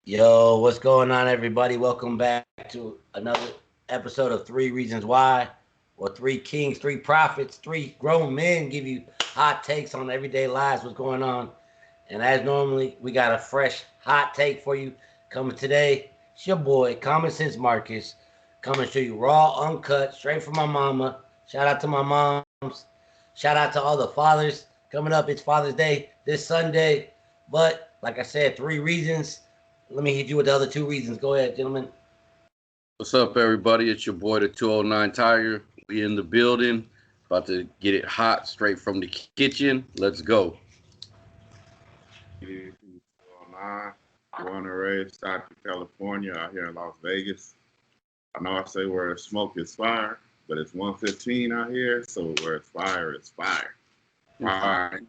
Yo, what's going on, everybody? Welcome back to another episode of Three Reasons Why, or Three Kings, Three Prophets, Three Grown Men give you hot takes on everyday lives, what's going on. And as normally, we got a fresh hot take for you coming today. It's your boy, Common Sense Marcus, coming to show you raw, uncut, straight from my mama. Shout out to my moms. Shout out to all the fathers. Coming up, it's Father's Day this Sunday. But like I said, three reasons. Let me hit you with the other two reasons. Go ahead, gentlemen. What's up, everybody? It's your boy, the 209 Tiger. We in the building, about to get it hot straight from the kitchen. Let's go. 209, born and raised out in California, out here in Las Vegas. I know I say where it's smoke is fire, but it's 115 out here, so where it's fire, it's fire. Fire,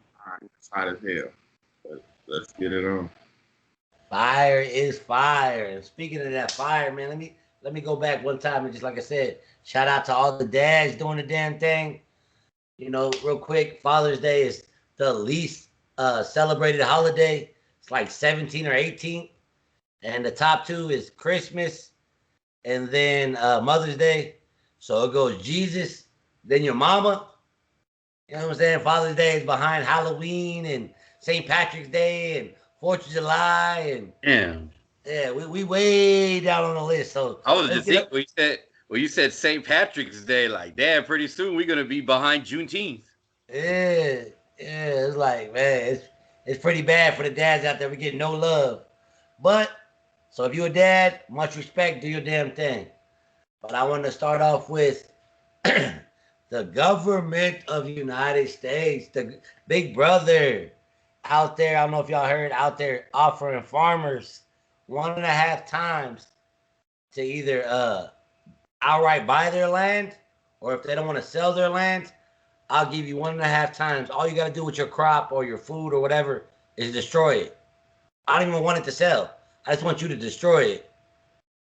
it's hot as hell. But let's get it on. Fire is fire. And speaking of that fire, man, let me go back one time and just like I said, shout out to all the dads doing the damn thing. You know, real quick, Father's Day is the least celebrated holiday. It's like 17 or 18. And the top two is Christmas and then Mother's Day. So it goes Jesus, then your mama. You know what I'm saying? Father's Day is behind Halloween and St. Patrick's Day and 4th of July and Damn. yeah, we way down on the list. So I was let's just get thinking when you said St. Patrick's Day, like, damn, pretty soon we're gonna be behind Juneteenth. yeah, yeah. It's like, man, it's pretty bad for the dads out there. We get no love. But so if you're a dad, much respect, do your damn thing. But I want to start off with the government of the United States, the big brother out there. I don't know if y'all heard out there offering farmers 1.5 times to either outright buy their land, or if they don't want to sell their land, I'll give you 1.5 times. All you got to do with your crop or your food or whatever is destroy it. I don't even want it to sell. I just want you to destroy it.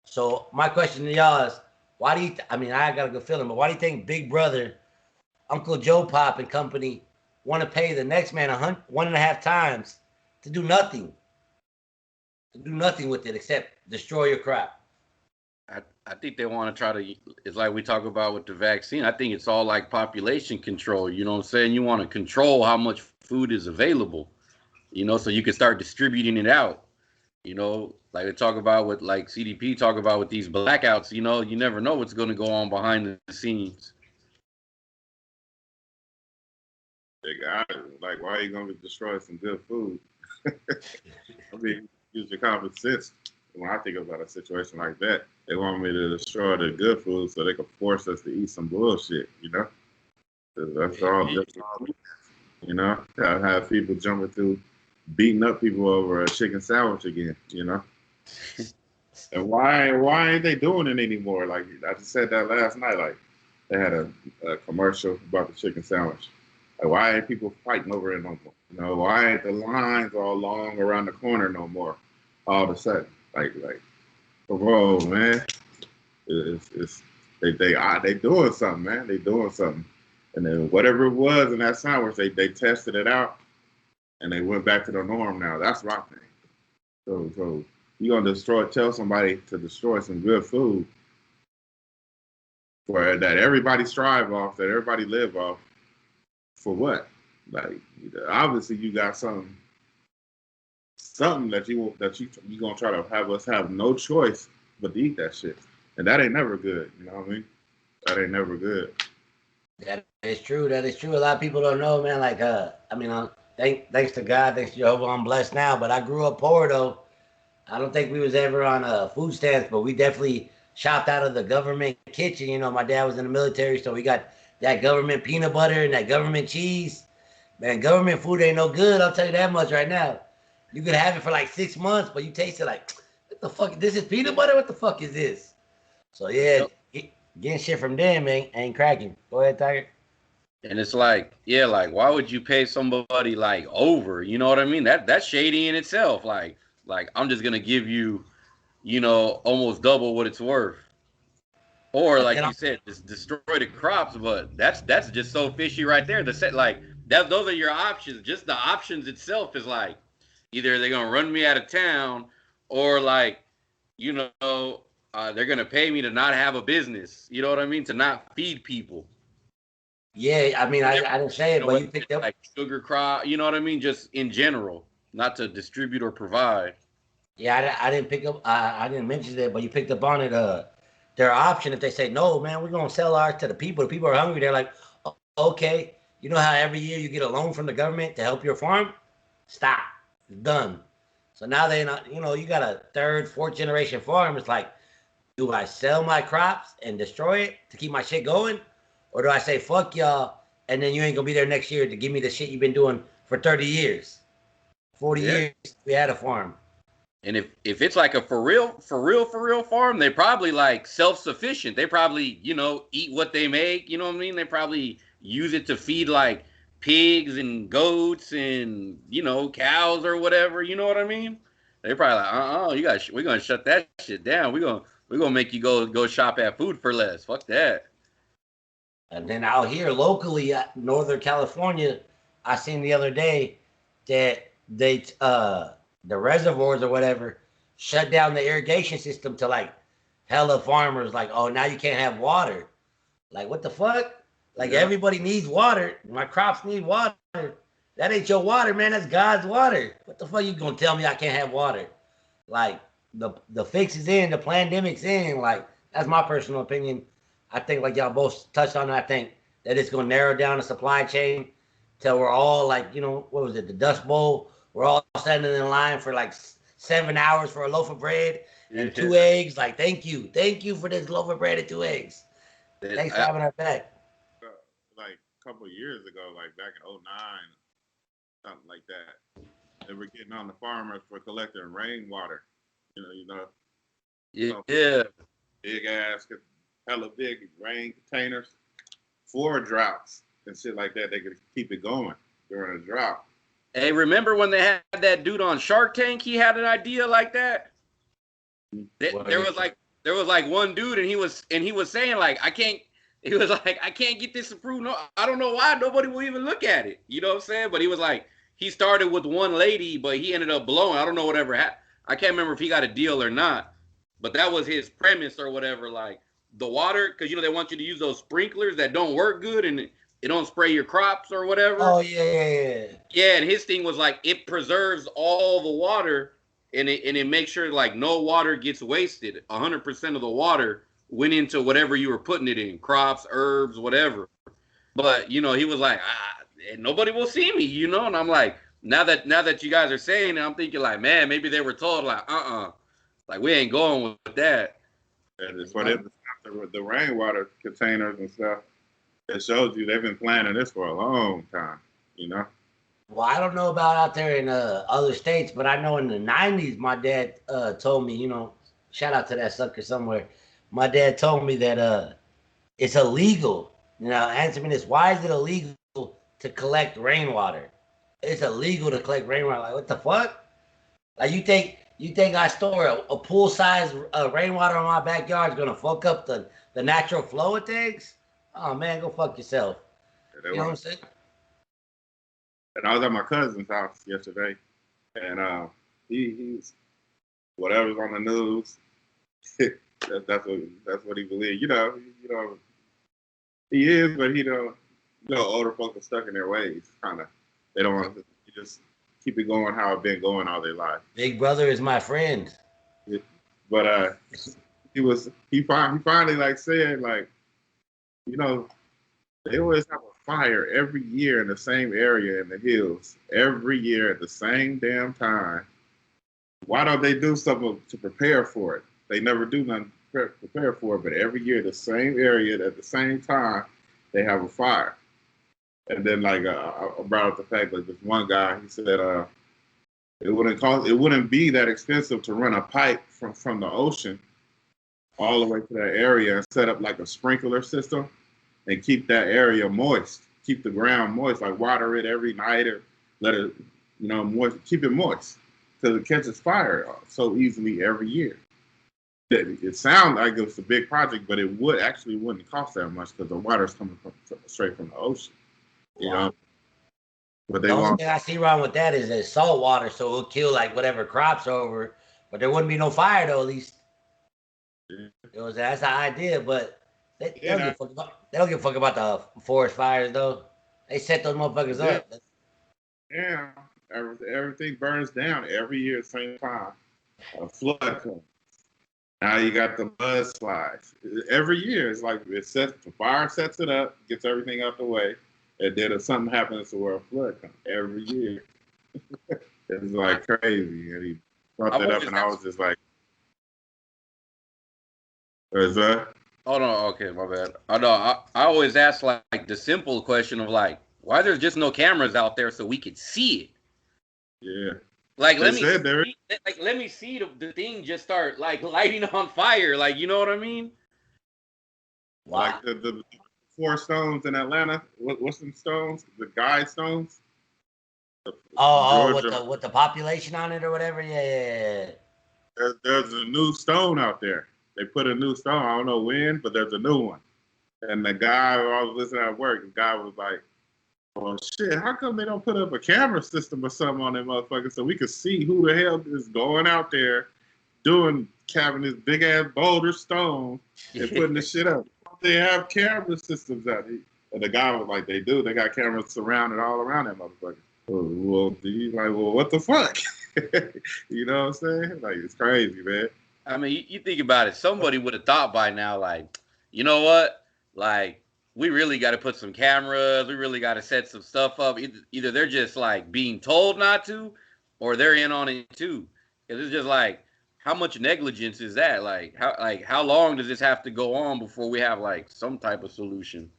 So my question to y'all is, why do you? I got a good feeling, but why do you think Big Brother, Uncle Joe Pop and company want to pay the next man 1.5 times to do nothing? To do nothing with it except destroy your crop. I think they want to try to. It's like we talk about with the vaccine. I think it's all like population control. You know what I'm saying? You want to control how much food is available. So you can start distributing it out. Like we talk about with like CDP talk about with these blackouts. You never know what's going to go on behind the scenes. They got it. Like, why are you going to destroy some good food? I mean, use your common sense. When I think about a situation like that, they want me to destroy the good food so they can force us to eat some bullshit, That's all. I have people jumping through, beating up people over a chicken sandwich again, And why ain't they doing it anymore? Like, I just said that last night. Like, they had a commercial about the chicken sandwich. Like, why ain't people fighting over it no more? Why ain't the lines all long around the corner no more? All of a sudden, like, come on, man. They doing something, man. They doing something. And then whatever it was in that sandwich, they tested it out, and they went back to the norm now. That's my thing. So you gonna tell somebody to destroy some good food for that everybody strive off, that everybody live off, for what? Like, obviously you got something that you gonna try to have us have no choice but to eat that shit, and that ain't never good. You know what I mean? That ain't never good. That is true. That is true. A lot of people don't know, man. Like, thanks to God, thanks to Jehovah, I'm blessed now. But I grew up poor, though. I don't think we was ever on food stamps, but we definitely shopped out of the government kitchen. My dad was in the military, so we got that government peanut butter and that government cheese. Man, government food ain't no good. I'll tell you that much right now. You could have it for like 6 months, but you taste it like, what the fuck? This is peanut butter? What the fuck is this? So, yeah, getting shit from them ain't cracking. Go ahead, Tiger. And it's like, yeah, like, why would you pay somebody like over? You know what I mean? That's shady in itself. Like I'm just gonna give you, almost double what it's worth. Or like you said, just destroy the crops. But that's just so fishy right there. Those are your options. Just the options itself is like, either they're gonna run me out of town, or like, you know, they're gonna pay me to not have a business. You know what I mean? To not feed people. Yeah, I mean, I didn't say it, know, but whether you picked it's up. like sugar crop, you know what I mean? Just in general, not to distribute or provide. Yeah, I didn't pick up. I didn't mention that, but you picked up on it. Their option if they say no, man, we're gonna sell ours to the people. The people are hungry. They're like, "Oh, okay. You know how every year you get a loan from the government to help your farm? Stop. It's done. So now they not. You know, you got a third, fourth generation farm. It's like, do I sell my crops and destroy it to keep my shit going, or do I say fuck y'all and then you ain't gonna be there next year to give me the shit you've been doing for 30 years, 40 Yeah. years? We had a farm. And if it's like a for real farm, they probably like self-sufficient. They probably, you know, eat what they make, you know what I mean? They probably use it to feed like pigs and goats and, you know, cows or whatever, you know what I mean? They probably like, you guys, we're gonna shut that shit down. We're gonna make you go shop at Food for Less. Fuck that. And then out here locally, Northern California, I seen the other day that the reservoirs or whatever shut down the irrigation system to like hella farmers. Like, oh, now you can't have water. Like, what the fuck? Like, Yeah. everybody needs water. My crops need water. That ain't your water, man. That's God's water. What the fuck you gonna tell me I can't have water? Like, the fix is in, the pandemic's in. Like, that's my personal opinion. I think, like y'all both touched on, I think that it's gonna narrow down the supply chain till we're all like, you know, what was it, the Dust Bowl? We're all standing in line for like 7 hours for a loaf of bread and two eggs. Like, thank you for this loaf of bread and two eggs. Thanks for having our back. Like a couple of years ago, like back in '09, something like that, they were getting on the farmers for collecting rainwater. Yeah. So Yeah. big ass, hella big rain containers for droughts and shit like that. They could keep it going during a drought. Hey, remember when they had that dude on Shark Tank? He had an idea like that. There was like one dude, and he was saying like, I can't. He was like, I can't get this approved. No, I don't know why nobody will even look at it. You know what I'm saying? But he was like, he started with one lady, but he ended up blowing. I don't know whatever happened. I can't remember if he got a deal or not. But that was his premise or whatever. Like the water, because you know they want you to use those sprinklers that don't work good and it don't spray your crops or whatever. Oh yeah. Yeah, and his thing was like it preserves all the water and it makes sure like no water gets wasted. 100% of the water went into whatever you were putting it in, crops, herbs, whatever. But you know, he was like, nobody will see me, you know. And I'm like, now that you guys are saying it, I'm thinking like, man, maybe they were told like, like we ain't going with that. And it's for the rainwater containers and stuff. It shows you they've been planning this for a long time, you know. Well, I don't know about out there in other states, but I know in the '90s, my dad told me, you know, shout out to that sucker somewhere. My dad told me that it's illegal. You know, answer me this: why is it illegal to collect rainwater? It's illegal to collect rainwater. Like, what the fuck? Like, you think I store a pool size rainwater in my backyard is gonna fuck up the natural flow of things? Oh man, go fuck yourself. Yeah, You know what I'm saying? And I was at my cousin's house yesterday, and he's whatever's on the news. that's what he believes. You know, he is, but older folks are stuck in their ways. Kind of, they don't want to just keep it going how it's been going all their life. Big brother is my friend. But he finally like said like, you know, they always have a fire every year in the same area in the hills, every year at the same damn time. Why don't they do something to prepare for it? They never do nothing to prepare for it, but every year the same area at the same time, they have a fire. And then like I brought up the fact that this one guy, he said it wouldn't be that expensive to run a pipe from the ocean all the way to that area and set up like a sprinkler system and keep that area moist, keep the ground moist, like water it every night or let it, moist, keep it moist because it catches fire so easily every year. It sounds like it's a big project, but it wouldn't cost that much because the water's coming straight from the ocean, you know. But the only thing I see wrong with that is it's salt water, so it'll kill like whatever crops over. but there wouldn't be no fire though. At least Yeah. that's the idea. But they Yeah, don't give a fuck about they don't give a fuck about the forest fires though. They set those motherfuckers yeah, up. yeah. Everything burns down every year at the same time. A flood comes. Now you got the mudslides. Every year, it's like the fire sets it up, gets everything out the way, and then if something happens to where a flood comes every year. It's like crazy. And he brought I've that up, always and I was asked. just like, "Is that?" Oh no, okay, my bad. I know. I always ask like the simple question of like, why there's just no cameras out there so we could see it. Yeah, Like, they let me said there. see, like let me see the thing just start like lighting on fire. Like, you know what I mean? Wow. Like the four stones in Atlanta. What's them stones? The guide stones. With Georgia. the population on it or whatever. Yeah, yeah, yeah. There's a new stone out there. They put a new stone. I don't know when, but there's a new one. And the guy, I was listening at work. The guy was like, "Well, shit, how come they don't put up a camera system or something on that motherfucker so we could see who the hell is going out there doing carving this big ass boulder stone and putting the shit up? They have camera systems out here." And the guy was like, "They do. They got cameras surrounded all around that motherfucker." Well, he's like, "Well, what the fuck?" You know what I'm saying? Like, it's crazy, man. I mean, you think about it. Somebody would have thought by now, like, you know what? Like, we really got to put some cameras. We really got to set some stuff up. Either they're just like being told not to, or they're in on it too. Because it's just like, how much negligence is that? How long does this have to go on before we have like some type of solution?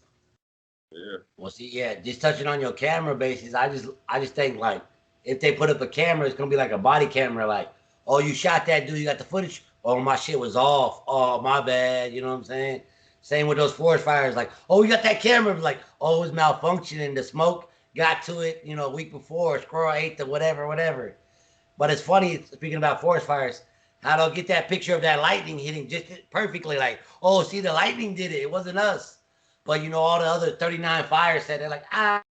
Yeah. Well, see, yeah, just touching on your camera basis, I just think like if they put up a camera, it's gonna be like a body camera, like, oh, you shot that dude, you got the footage. Oh, my shit was off. Oh, my bad. You know what I'm saying? Same with those forest fires, like, oh, you got that camera, like, oh, it was malfunctioning. The smoke got to it, a week before. Squirrel ate the whatever, whatever. But it's funny, speaking about forest fires, how they'll get that picture of that lightning hitting just perfectly, like, oh, see, the lightning did it. It wasn't us. But all the other 39 fires said they're like,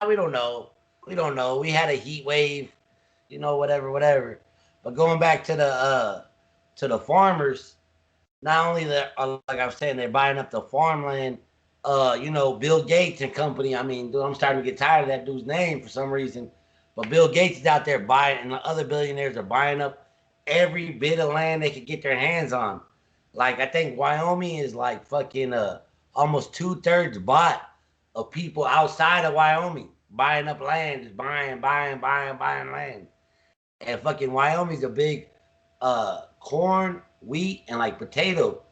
we don't know. We don't know. We had a heat wave, whatever, whatever. But going back to the farmers, not only that, like I was saying, they're buying up the farmland. Bill Gates and company. I mean, dude, I'm starting to get tired of that dude's name for some reason. But Bill Gates is out there buying, and the other billionaires are buying up every bit of land they could get their hands on. Like I think Wyoming is like fucking almost 2/3 bought of people outside of Wyoming buying up land, just buying land. And fucking Wyoming's a big corn, wheat, and like potato.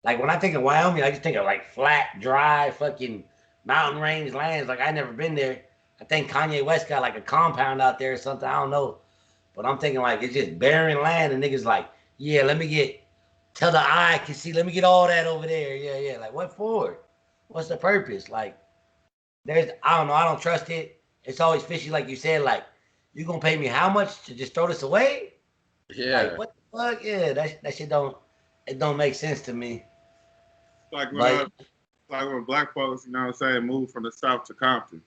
Like when I think of Wyoming, I just think of like flat, dry, fucking mountain range lands. Like I never been there. I think Kanye West got like a compound out there or something. I don't know. But I'm thinking like it's just barren land and niggas like, yeah, let me get till the eye can see, let me get all that over there. Yeah, yeah. Like what for? What's the purpose? Like I don't know, I don't trust it. It's always fishy, like you said, like you gonna pay me how much to just throw this away? Like Yeah. what the fuck? Yeah, that shit don't make sense to me. Like when But like when black folks, you know what I'm saying, moved from the South to Compton.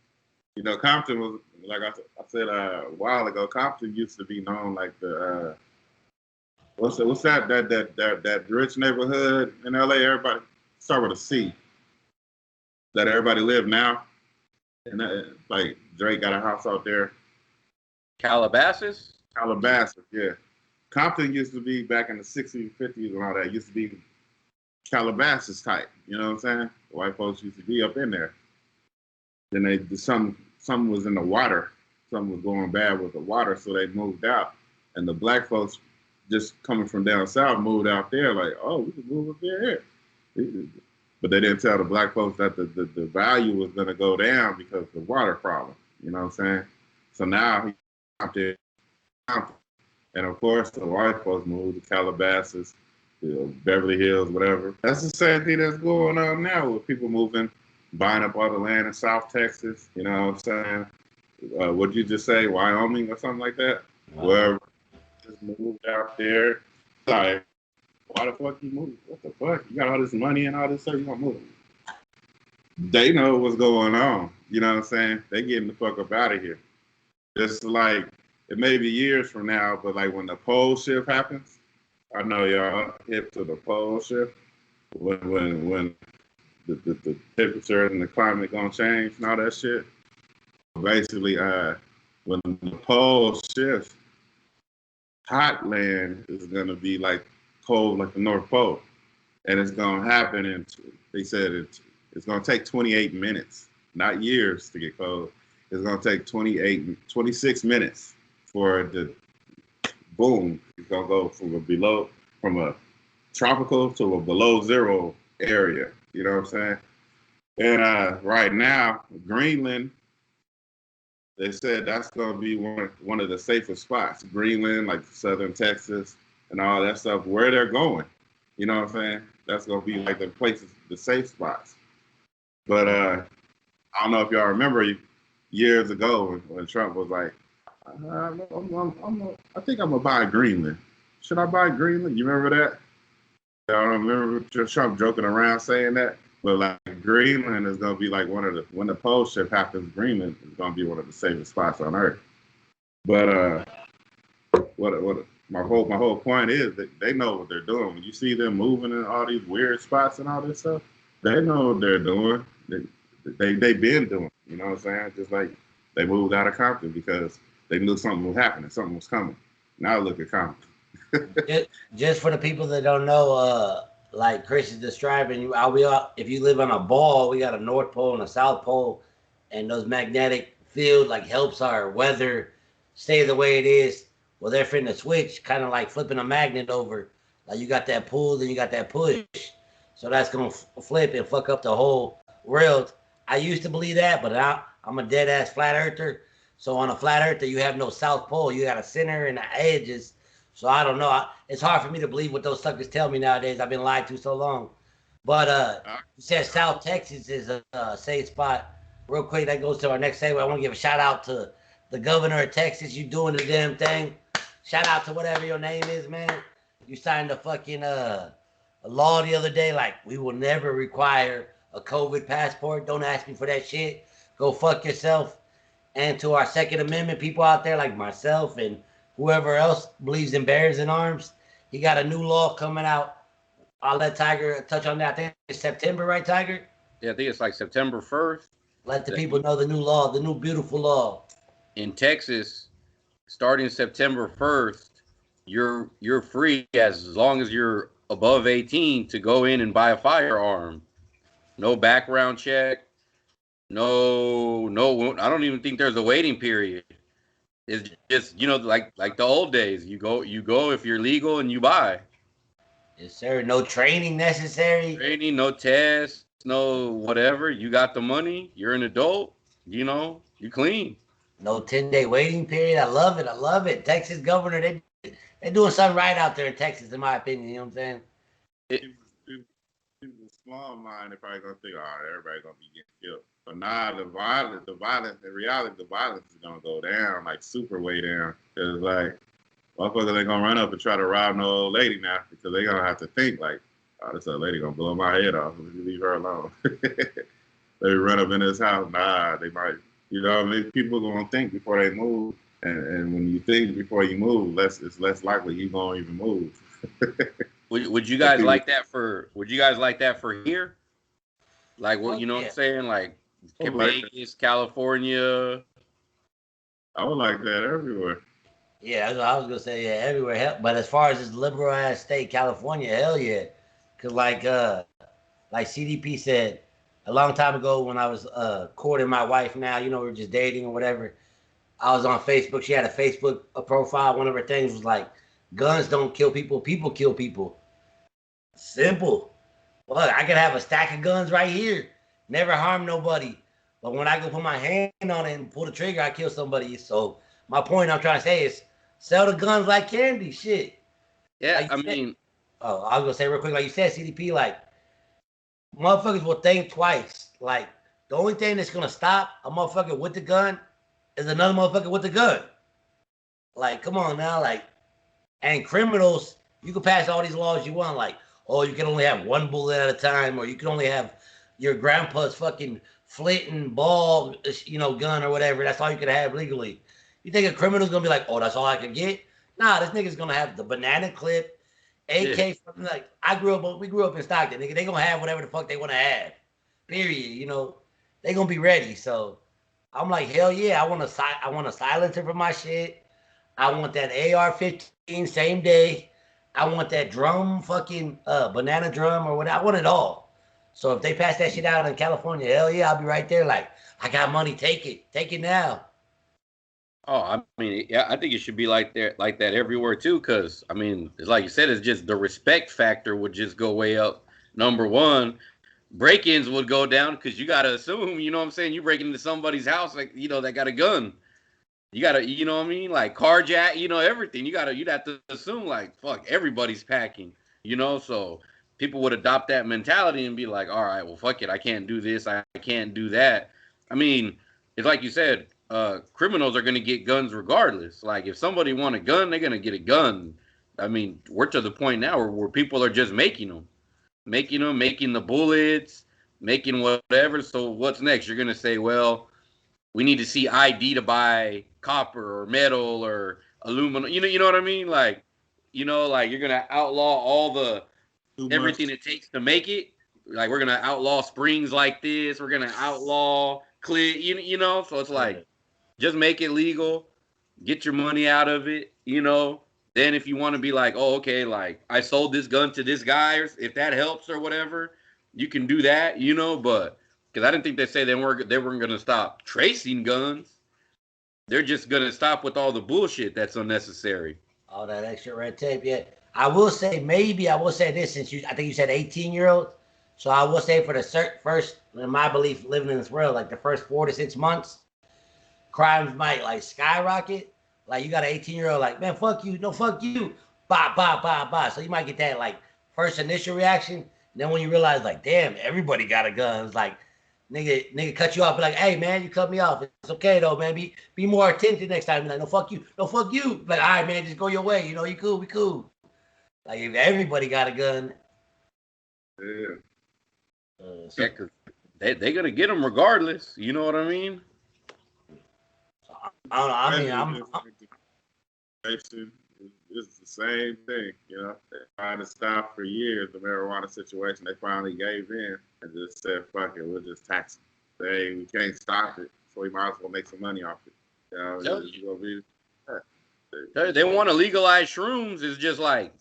Compton was like I said a while ago. Compton used to be known like the what's that rich neighborhood in LA. Everybody start with a C. That everybody live now, and like Drake got a house out there. Calabasas? Calabasas, yeah. Compton used to be back in the 60s, 50s, and all that. Used to be Calabasas type. You know what I'm saying? The white folks used to be up in there. Then something was in the water. Something was going bad with the water, so they moved out. And the black folks just coming from down south moved out there like, oh, we can move up there. But they didn't tell the black folks that the value was going to go down because of the water problem. You know what I'm saying? So now he out there. And of course, the white folks moved to Calabasas, Beverly Hills, whatever. That's the same thing that's going on now with people moving, buying up all the land in South Texas. You know what I'm saying? What'd you just say, Wyoming or something like that? Where just moved out there. Like, why the fuck you move? What the fuck? You got all this money and all this stuff, you gonna move? They know what's going on. You know what I'm saying? They getting the fuck up out of here. Just like, it may be years from now, but like when the pole shift happens, I know y'all hip to the pole shift when the temperature and the climate gonna change and all that shit. Basically, when the pole shifts, hot land is gonna be like cold like the North Pole, and it's gonna happen in. They said it's gonna take 28 minutes, not years, to get cold. It's gonna take 26 minutes for the boom. It's gonna go from a tropical to a below zero area. You know what I'm saying? And right now, Greenland, they said that's going to be one of the safest spots. Greenland, like southern Texas and all that stuff, where they're going. You know what I'm saying? That's going to be like the places, the safe spots. But I don't know if y'all remember years ago when Trump was like, I think I'm going to buy Greenland. Should I buy Greenland? You remember that? I don't remember Trump joking around saying that. But like Greenland is gonna be like when the pole shift happens, Greenland is gonna be one of the safest spots on Earth. But what my whole point is that they know what they're doing. When you see them moving in all these weird spots and all this stuff, they know what they're doing. They been doing. You know what I'm saying? Just like they moved out of Compton because they knew something was happening, something was coming. Now look at Compton. just for the people that don't know, like Chris is describing, if you live on a ball, we got a North Pole and a South Pole, and those magnetic field like helps our weather stay the way it is. Well, they're finna switch, kind of like flipping a magnet over. Like you got that pull, then you got that push. So that's gonna flip and fuck up the whole world. I used to believe that, but now I'm a dead ass flat earther. So on a flat earther, you have no South Pole. You got a center and the edges. So I don't know. It's hard for me to believe what those suckers tell me nowadays. I've been lied to so long. But you said South Texas is a safe spot. Real quick, that goes to our next segment. I want to give a shout out to the governor of Texas. You doing the damn thing. Shout out to whatever your name is, man. You signed a fucking a law the other day, like we will never require a COVID passport. Don't ask me for that shit. Go fuck yourself. And to our Second Amendment people out there, like myself and whoever else believes in bears in arms, he got a new law coming out. I'll let Tiger touch on that. I think it's September, right, Tiger? Yeah, I think it's like September 1st. Let the people know the new law, the new beautiful law. In Texas, starting September 1st, you're free as long as you're above 18 to go in and buy a firearm. No background check. No, I don't even think there's a waiting period. It's just, like the old days. You go if you're legal and you buy. Yes, sir. No training necessary. Training, no tests, no whatever. You got the money. You're an adult. You clean. No 10-day waiting period. I love it. I love it. Texas governor, they're doing something right out there in Texas, in my opinion. You know what I'm saying? People with small mind, they're probably gonna think, everybody's gonna be getting killed. But nah, the violence, in reality, the violence is gonna go down, like super way down. Cause like, motherfuckers ain't gonna run up and try to rob no old lady now because they gonna have to think like, this old lady gonna blow my head off. Let me leave her alone. They run up in this house, they might, people are gonna think before they move. And when you think before you move, it's less likely you're gonna even move. Would you guys like that for here? Like what what I'm saying? Like Vegas, California. I would like that everywhere. Yeah, that's what I was gonna say. Yeah, everywhere. But as far as this liberal ass state, California, hell yeah. Cause like CDP said a long time ago when I was courting my wife. Now we're just dating or whatever. I was on Facebook. She had a Facebook profile. One of her things was like, "Guns don't kill people. People kill people." Simple. Well, I could have a stack of guns right here. Never harm nobody. But when I go put my hand on it and pull the trigger, I kill somebody. So my point I'm trying to say is sell the guns like candy. Shit. Yeah, like I mean. Oh, I was going to say real quick, like you said, CDP, like, motherfuckers will think twice. Like, the only thing that's going to stop a motherfucker with the gun is another motherfucker with the gun. Like, come on now. Like, and criminals, you can pass all these laws you want. Like, you can only have one bullet at a time, or you can only have your grandpa's fucking flint and ball, gun or whatever. That's all you can have legally. You think a criminal's gonna be like, that's all I can get? Nah, this nigga's gonna have the banana clip AK from like we grew up in Stockton. Nigga, they gonna have whatever the fuck they want to have. Period. You know, they gonna be ready. So I'm like, hell yeah, I want a silencer for my shit. I want that AR-15 same day. I want that drum, fucking banana drum or whatever. I want it all. So if they pass that shit out in California, hell yeah, I'll be right there. Like, I got money, take it now. Oh, I mean, yeah, I think it should be like that everywhere too. Cause I mean, it's like you said, it's just the respect factor would just go way up. Number one, break-ins would go down because you gotta assume, you know what I'm saying, you break into somebody's house, like, you know, that got a gun. You gotta, you know what I mean, like carjack, you know, everything. You'd have to assume like, fuck, everybody's packing, you know. So people would adopt that mentality and be like, all right, well, fuck it, I can't do this, I can't do that. I mean, it's like you said. Criminals are going to get guns regardless. Like if somebody want a gun, they're going to get a gun. I mean, we're to the point now where people are just making the bullets, making whatever. So what's next? You're going to say, well, we need to see ID to buy copper or metal or aluminum. You know what I mean? Like, you know, like you're going to outlaw all the everything it takes to make it. Like we're going to outlaw springs like this. We're going to outlaw clear, you know, so it's like, just make it legal, get your money out of it, you know. Then if you want to be like, oh, okay, like I sold this gun to this guy, or if that helps or whatever, you can do that, you know. But because I didn't think they say they weren't going to stop tracing guns. They're just going to stop with all the bullshit that's unnecessary. All that extra red tape, yeah. I will say this since I think you said 18-year-old. So I will say for the first, in my belief, living in this world, like the first 4 to 6 months, crimes might like skyrocket. Like you got an 18-year-old like, man, fuck you, no, fuck you, bah, bah, bah, bah. So you might get that like first initial reaction. And then when you realize like, damn, everybody got a gun. It's like, nigga cut you off, be like, hey man, you cut me off. It's okay though, man. Be more attentive next time. Be like, no, fuck you, no, fuck you. Like, all right, man, just go your way. You know, you cool, we cool. Like if everybody got a gun. Yeah. So, they're gonna get them regardless. You know what I mean? I mean, it's the same thing, you know. They're trying to stop for years the marijuana situation. They finally gave in and just said, "Fuck it, we'll just tax it. We can't stop it, so we might as well make some money off it." You know, they want to legalize shrooms. It's just like,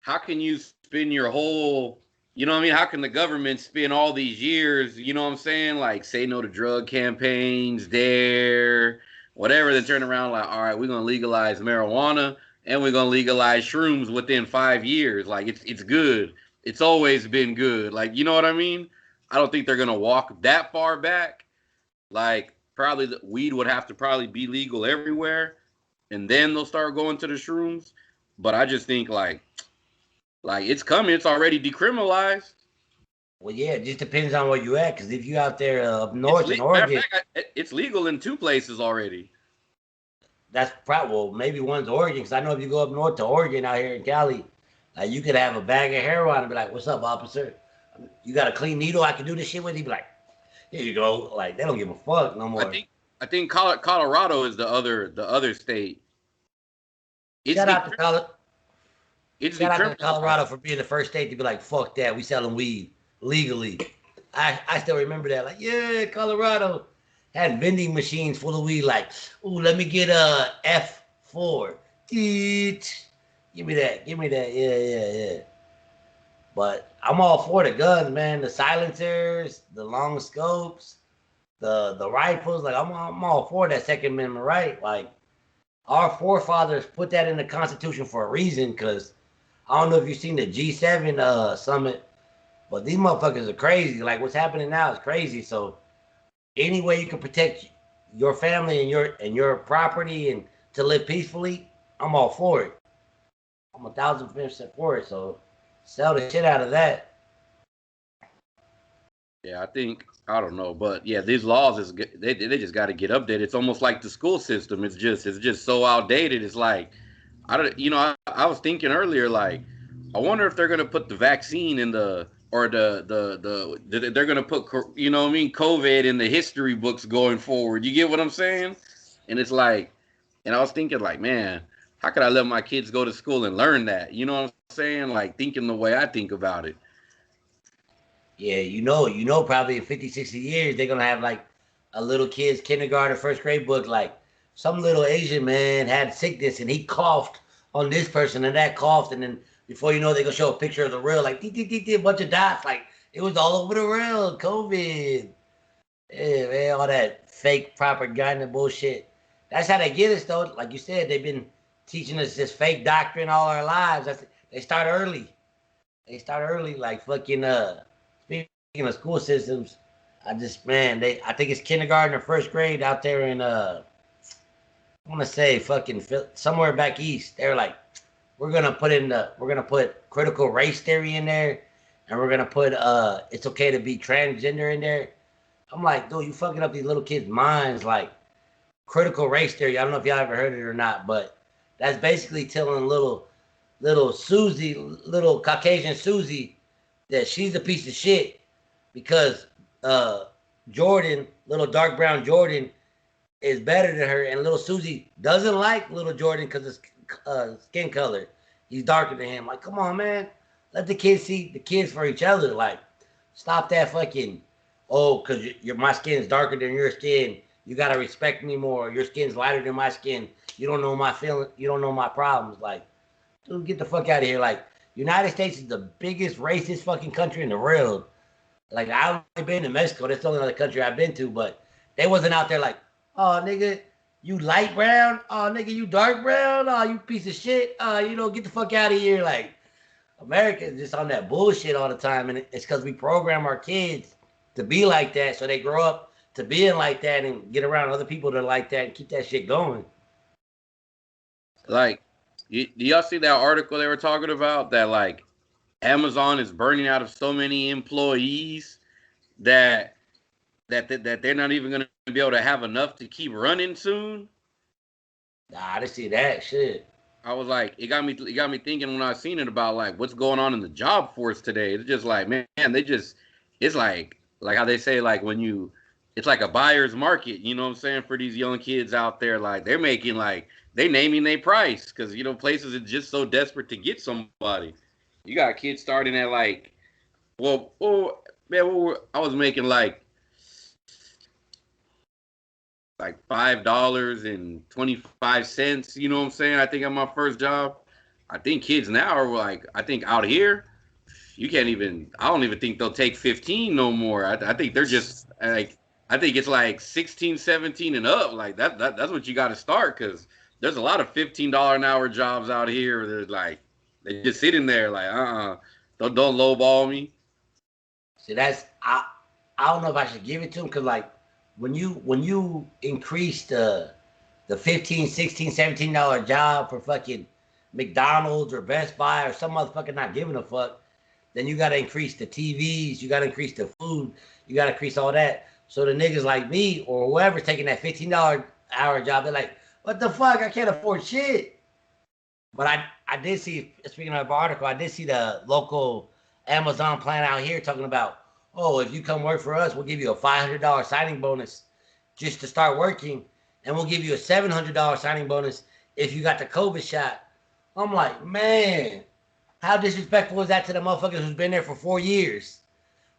how can you spend your whole, you know what I mean? How can the government spend all these years, you know what I'm saying? Like, say no to drug campaigns, whatever, then turn around like, all right, we're going to legalize marijuana and we're going to legalize shrooms within 5 years. Like, it's good. It's always been good. Like, you know what I mean? I don't think they're going to walk that far back. Like, probably the weed would have to probably be legal everywhere, and then they'll start going to the shrooms. But I just think, like it's coming. It's already decriminalized. Well, yeah, it just depends on where you at. Because if you out there up north in Oregon, it's legal in 2 places already. That's probably, well, maybe one's Oregon. Because I know if you go up north to Oregon out here in Cali, like you could have a bag of heroin and be like, "What's up, officer? You got a clean needle I can do this shit with?" He'd be like, "Here you go." Like they don't give a fuck no more. I think Colorado is the other state. Shout out to Colorado for being the first state to be like, "Fuck that, we selling weed legally." I still remember that. Like, yeah, Colorado had vending machines full of weed. Like, ooh, let me get a F4. Give me that. Yeah. But I'm all for the guns, man. The silencers, the long scopes, the rifles. Like, I'm all for that Second Amendment right. Like, our forefathers put that in the Constitution for a reason. Because I don't know if you've seen the G7 summit, but these motherfuckers are crazy. Like, what's happening now is crazy. So, any way you can protect your family and your property and to live peacefully, I'm all for it. I'm 1,000% for it. So sell the shit out of that. Yeah, I don't know, but yeah, these laws they just got to get updated. It's almost like the school system. It's just so outdated. It's like I was thinking earlier, like I wonder if they're gonna put the vaccine in they're gonna put, you know what I mean, COVID in the history books going forward. You get what I'm saying? And it's like, and I was thinking like, man, how could I let my kids go to school and learn that? You know what I'm saying? Like thinking the way I think about it. Yeah, probably in 50, 60 years, they're gonna have like a little kid's kindergarten, first grade book, like some little Asian man had sickness and he coughed on this person and that coughed, and then before you know, they're gonna show a picture of the real, like a bunch of dots, like it was all over the real COVID. Yeah, man, all that fake propaganda bullshit. That's how they get us, though. Like you said, they've been teaching us this fake doctrine all our lives. They start early. They start early, like fucking speaking of school systems, I think it's kindergarten or first grade out there in I want to say fucking somewhere back east. They're like, we're gonna put critical race theory in there, and we're gonna put it's okay to be transgender in there. I'm like, dude, you fucking up these little kids' minds. Like critical race theory. I don't know if y'all ever heard it or not, but that's basically telling little Susie, little Caucasian Susie, that she's a piece of shit because Jordan, little dark brown Jordan, is better than her, and little Susie doesn't like little Jordan because of skin color. He's darker than him. Like, come on, man. Let the kids see the kids for each other. Like, stop that fucking, oh, because my skin is darker than your skin. You got to respect me more. Your skin's lighter than my skin. You don't know my feeling. You don't know my problems. Like, dude, get the fuck out of here. Like, United States is the biggest racist fucking country in the world. Like, I've only been to Mexico. That's the only other country I've been to, but they wasn't out there like, oh, nigga, you light brown? Oh, nigga, you dark brown? Oh, you piece of shit? Get the fuck out of here. Like, America is just on that bullshit all the time, and it's because we program our kids to be like that, so they grow up to being like that and get around other people that are like that and keep that shit going. Like, do y'all see that article they were talking about that like Amazon is burning out of so many employees that they're not even going to be able to have enough to keep running soon? Nah, I didn't see that shit. I was like, it got me thinking when I seen it about like what's going on in the job force today. It's just like, man, it's like how they say like it's like a buyer's market, you know what I'm saying, for these young kids out there. Like they're making like they naming their price because places are just so desperate to get somebody. You got kids starting at like, I was making like $5.25. You know what I'm saying? I think at my first job. I think kids now are like, I think out here, you can't even. I don't even think they'll take 15 no more. I think they're just like. I think it's like 16, 17 and up. Like that's what you got to start because there's a lot of $15 an hour jobs out here. They're like they just sitting there like don't lowball me. See, I don't know if I should give it to them because like when you increase the 15, 16, $17 job for fucking McDonald's or Best Buy or some motherfucker not giving a fuck, then you gotta increase the TVs, you gotta increase the food, you gotta increase all that. So the niggas like me or whoever's taking that $15 hour job, they're like, what the fuck? I can't afford shit. But I did see, speaking of the article, I did see the local Amazon plan out here talking about, oh, if you come work for us, we'll give you a $500 signing bonus just to start working, and we'll give you a $700 signing bonus if you got the COVID shot. I'm like, man, how disrespectful is that to the motherfuckers who's been there for 4 years,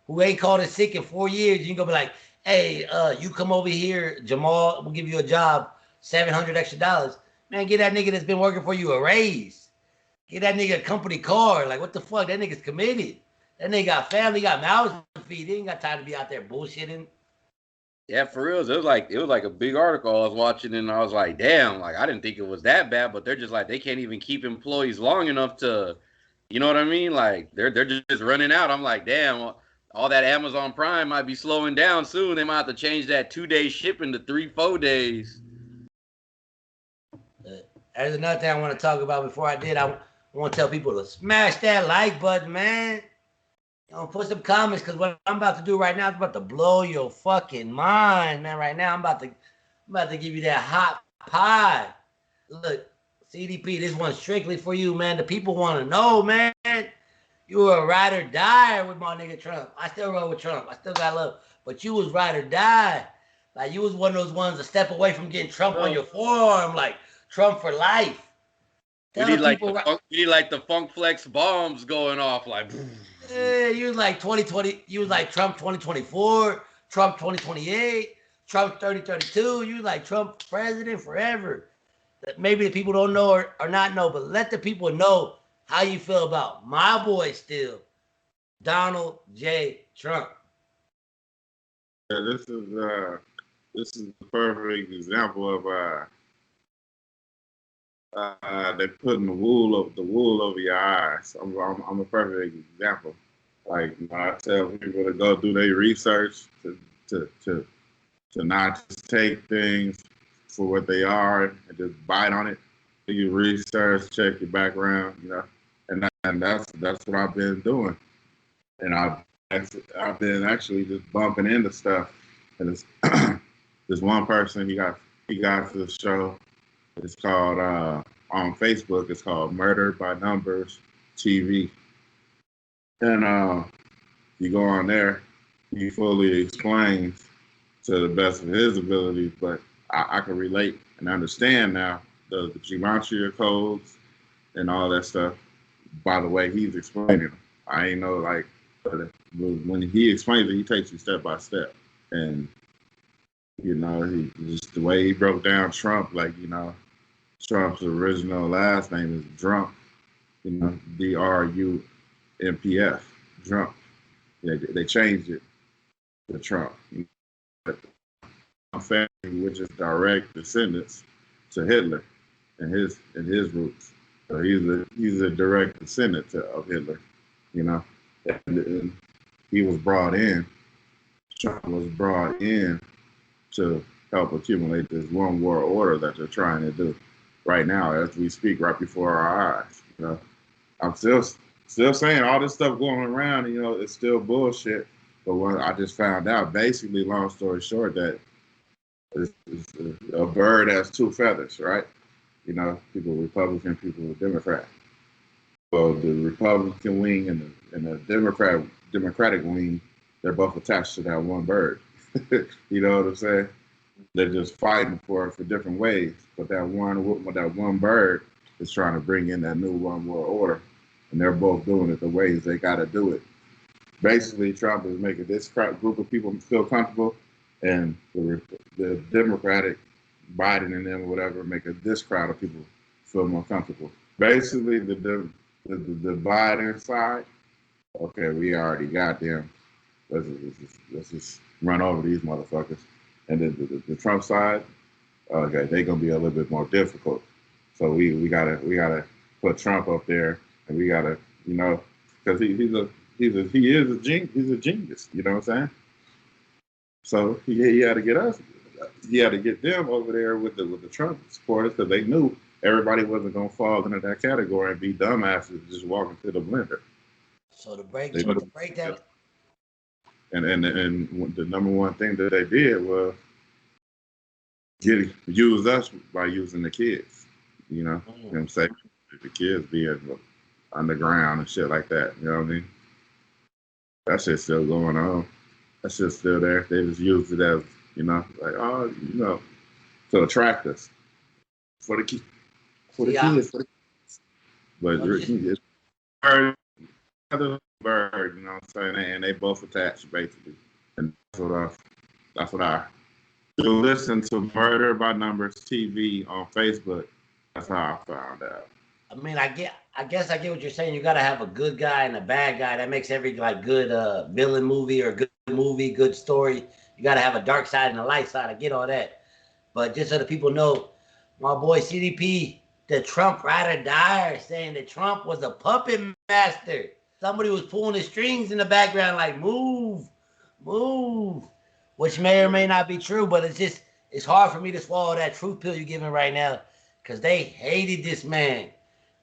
who ain't called it sick in 4 years? You can go be like, hey, you come over here, Jamal, we'll give you a job, $700 extra. Man, get that nigga that's been working for you a raise. Get that nigga a company car. Like, what the fuck? That nigga's committed. That nigga got family, got mouths to feed. He ain't got time to be out there bullshitting. Yeah, for real. It was like a big article I was watching, and I was like, damn, like I didn't think it was that bad, but they're just like they can't even keep employees long enough to, you know what I mean? Like they're just running out. I'm like, damn, all that Amazon Prime might be slowing down soon. They might have to change that 2-day shipping to 3-4 days. There's another thing I want to talk about before I did. I want to tell people to smash that like button, man. Put some comments because what I'm about to do right now is about to blow your fucking mind, man. Right now, I'm about to give you that hot pie. Look, CDP, this one's strictly for you, man. The people want to know, man. You were a ride or die with my nigga Trump. I still roll with Trump. I still got love. But you was ride or die. Like, you was one of those ones a step away from getting Trump on your forearm. Like, Trump for life. Tell the people, we need like the Funk Flex bombs going off like. You was like 2020. You was like Trump 2024, Trump 2028, Trump 3032. You was like Trump president forever. That maybe the people don't know or not know, but let the people know how you feel about my boy still, Donald J. Trump. Yeah, this is the perfect example of they putting the wool over your eyes. I'm a perfect example. Like, you know, I tell people to go do their research to not just take things for what they are and just bite on it. Do your research, check your background, you know, and that's what I've been doing. And I've been actually just bumping into stuff. And it's this one person he got to the show. It's called on Facebook. It's called Murder by Numbers TV. And you go on there, he fully explains to the best of his ability, but I can relate and understand now the gematria codes and all that stuff by the way he's explaining them. I ain't know, like, but when he explains it, he takes you step by step. And, you know, he just the way he broke down Trump, like, you know, Trump's original last name is Drump, you know, DRUMPF, Drump. They changed it to Trump. Family, which is direct descendants to Hitler and his roots. So he's a direct descendant of Hitler, you know. And he was brought in. Trump was brought in to help accumulate this one world order that they're trying to do right now as we speak, right before our eyes. You know, I'm still saying all this stuff going around, you know, it's still bullshit. But when I just found out, basically, long story short, that a bird has two feathers, right? You know, people Republican, people Democrat. Well, the Republican wing and the Democratic wing, they're both attached to that one bird. You know what I'm saying? They're just fighting for different ways. But that one bird is trying to bring in that new one world order, and they're both doing it the ways they got to do it. Basically, Trump is making this group of people feel comfortable, and the Democratic, Biden and them or whatever, making this crowd of people feel more comfortable. Basically, the Biden side, okay, we already got them. Let's just run over these motherfuckers. And then the Trump side, okay, they're gonna be a little bit more difficult. So we gotta put Trump up there, and we gotta, you know, because he's a genius. You know what I'm saying? So he had to get us. He had to get them over there with the Trump supporters, because they knew everybody wasn't gonna fall into that category and be dumbasses just walking to the blender. So to break that. And the number one thing that they did was use us by using the kids. You know, you know what I'm saying? The kids being underground and shit like that. You know what I mean? That shit's still going on. That shit's still there. They just used it as, you know, like, oh, you know, to attract us for the kids. For the kids. But it's bird, you know what I'm saying? And they both attached, basically. And that's what I to listen to Murder by Numbers TV on Facebook. That's how I found out. I mean, I guess I get what you're saying. You gotta have a good guy and a bad guy. That makes every like good villain movie or good story. You gotta have a dark side and a light side. I get all that. But just so the people know, my boy CDP, the Trump ride or die, saying that Trump was a puppet master. Somebody was pulling the strings in the background, like move, which may or may not be true, but it's hard for me to swallow that truth pill you're giving right now, because they hated this man.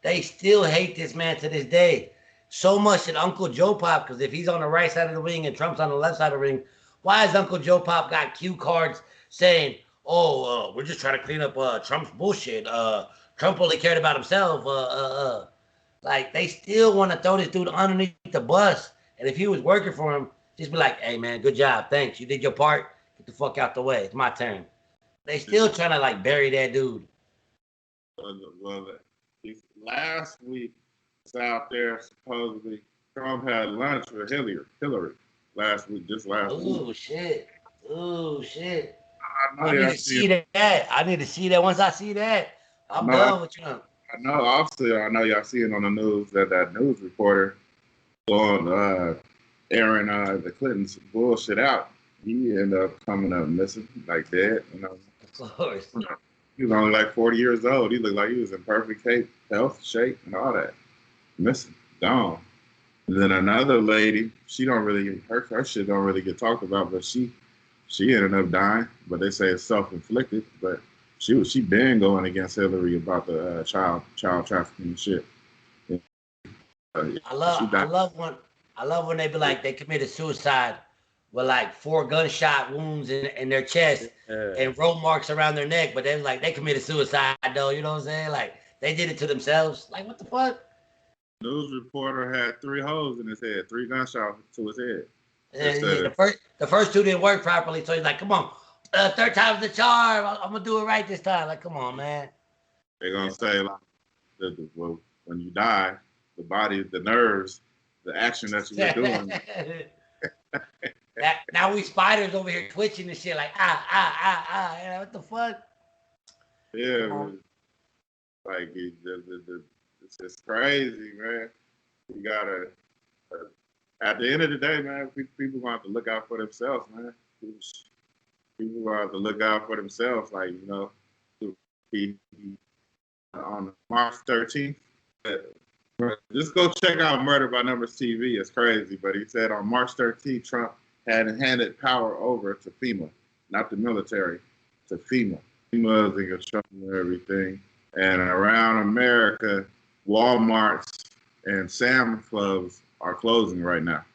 They still hate this man to this day. So much that Uncle Joe Pop, because if he's on the right side of the ring and Trump's on the left side of the ring, why has Uncle Joe Pop got cue cards saying, oh, we're just trying to clean up Trump's bullshit. Trump only cared about himself. Like, they still want to throw this dude underneath the bus. And if he was working for him, just be like, hey, man, good job. Thanks. You did your part. Get the fuck out the way. It's my turn. They still trying to, like, bury that dude. Well, last week, it's out there supposedly Trump had lunch with Hillary last week, just last week. Oh shit. Oh shit. I know I need y'all to see. see that. I need to see that. Once I see that, I I'm know. done with Trump. I know. Also, I know y'all seeing on the news that news reporter going airing the Clintons bullshit out. He ended up coming up missing, like dead. You know, Of course. he was only like 40 years old. He looked like he was in perfect health, shape, and all that. Missing, gone. And then another lady, she don't really her shit don't really get talked about, but she ended up dying. But they say it's self-inflicted. But she been going against Hillary about the child trafficking shit. She I died. love when they be like they committed suicide with like 4 gunshot wounds in their chest Yeah. and rope marks around their neck, but they was like they committed suicide though, you know what I'm saying? Like they did it to themselves. Like what the fuck? News reporter had 3 holes in his head, 3 gunshots to his head. And the first 2 didn't work properly, so he's like, come on, third time's the charm. I'm gonna do it right this time. Like, come on, man. They're gonna say like, well, when you die, the body, the nerves, the action that you were doing. Now we spiders over here twitching and shit like yeah, what the fuck? Yeah, like it's just crazy, man. You gotta. At the end of the day, man, people gonna have to look out for themselves, man. People gonna have to look out for themselves, like you know. On March 13th, just go check out Murder by Numbers TV. It's crazy, but he said on March 13th, Trump had handed power over to FEMA, not the military, to FEMA. FEMA is in control of everything. And around America, Walmarts and Sam's Clubs are closing right now,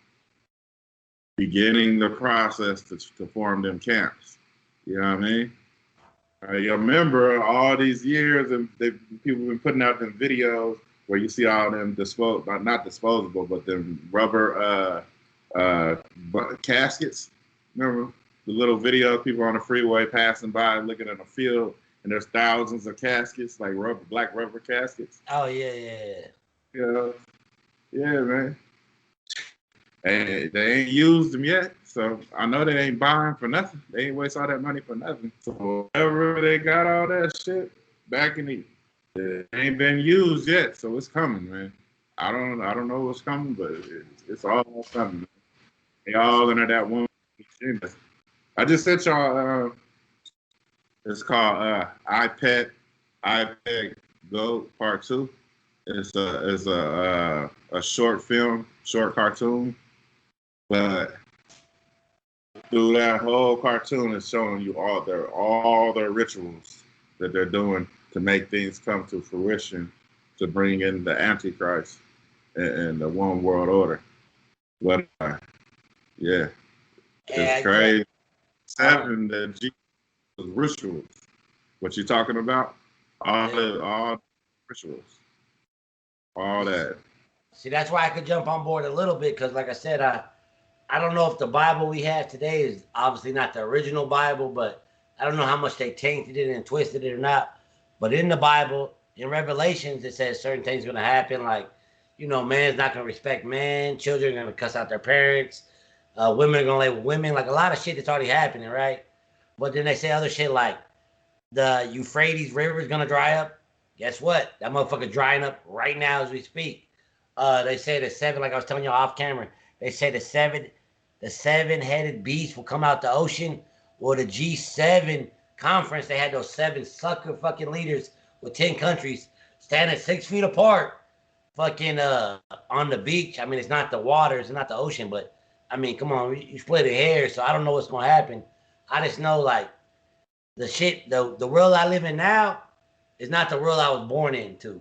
beginning the process to form them camps. You know what I mean? You remember all these years, and people have been putting out them videos where you see all them not disposable, but them rubber caskets. Remember the little videos, people on the freeway passing by, looking at a field, and there's thousands of caskets, like black rubber caskets. Oh yeah. Yeah, man. And they ain't used them yet, so I know they ain't buying for nothing. They ain't waste all that money for nothing. So wherever they got all that shit back in it ain't been used yet, so it's coming, man. I don't know what's coming, but it's all coming. They all under that one agenda. I just sent y'all. It's called iPad Go Part 2. It's a short film, short cartoon. But through that whole cartoon is showing you all their rituals that they're doing to make things come to fruition, to bring in the Antichrist and the one world order. But yeah, it's crazy. 7 the Jesus rituals. What you talking about? All rituals, all that. See, that's why I could jump on board a little bit because, like I said, I don't know if the Bible we have today is obviously not the original Bible, but I don't know how much they tainted it and twisted it or not. But in the Bible, in Revelations, it says certain things are going to happen. Like, you know, man's not going to respect man. Children are going to cuss out their parents. Women are going to lay with women. Like a lot of shit that's already happening, right? But then they say other shit like the Euphrates River is going to dry up. Guess what? That motherfucker's drying up right now as we speak. They say the 7, like I was telling you off camera, they say the 7-headed beast will come out the ocean. Or the G7 conference, they had those 7 sucker fucking leaders with 10 countries standing 6 feet apart, fucking on the beach. I mean, it's not the water, it's not the ocean, but I mean, come on, you split hair, so I don't know what's gonna happen. I just know like the shit, the world I live in now is not the world I was born into,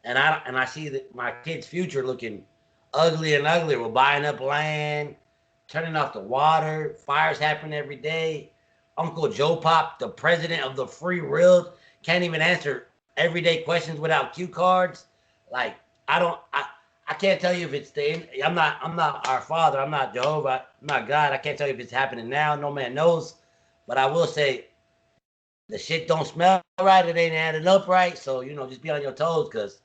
and I see that my kids' future looking ugly and uglier. We're buying up land, turning off the water, fires happen every day. Uncle Joe Pop, the president of the free world, can't even answer everyday questions without cue cards. Like I can't tell you if it's I'm not our Father. I'm not Jehovah. I'm not God. I can't tell you if it's happening now. No man knows. But I will say the shit don't smell right. It ain't adding up right. So, you know, just be on your toes because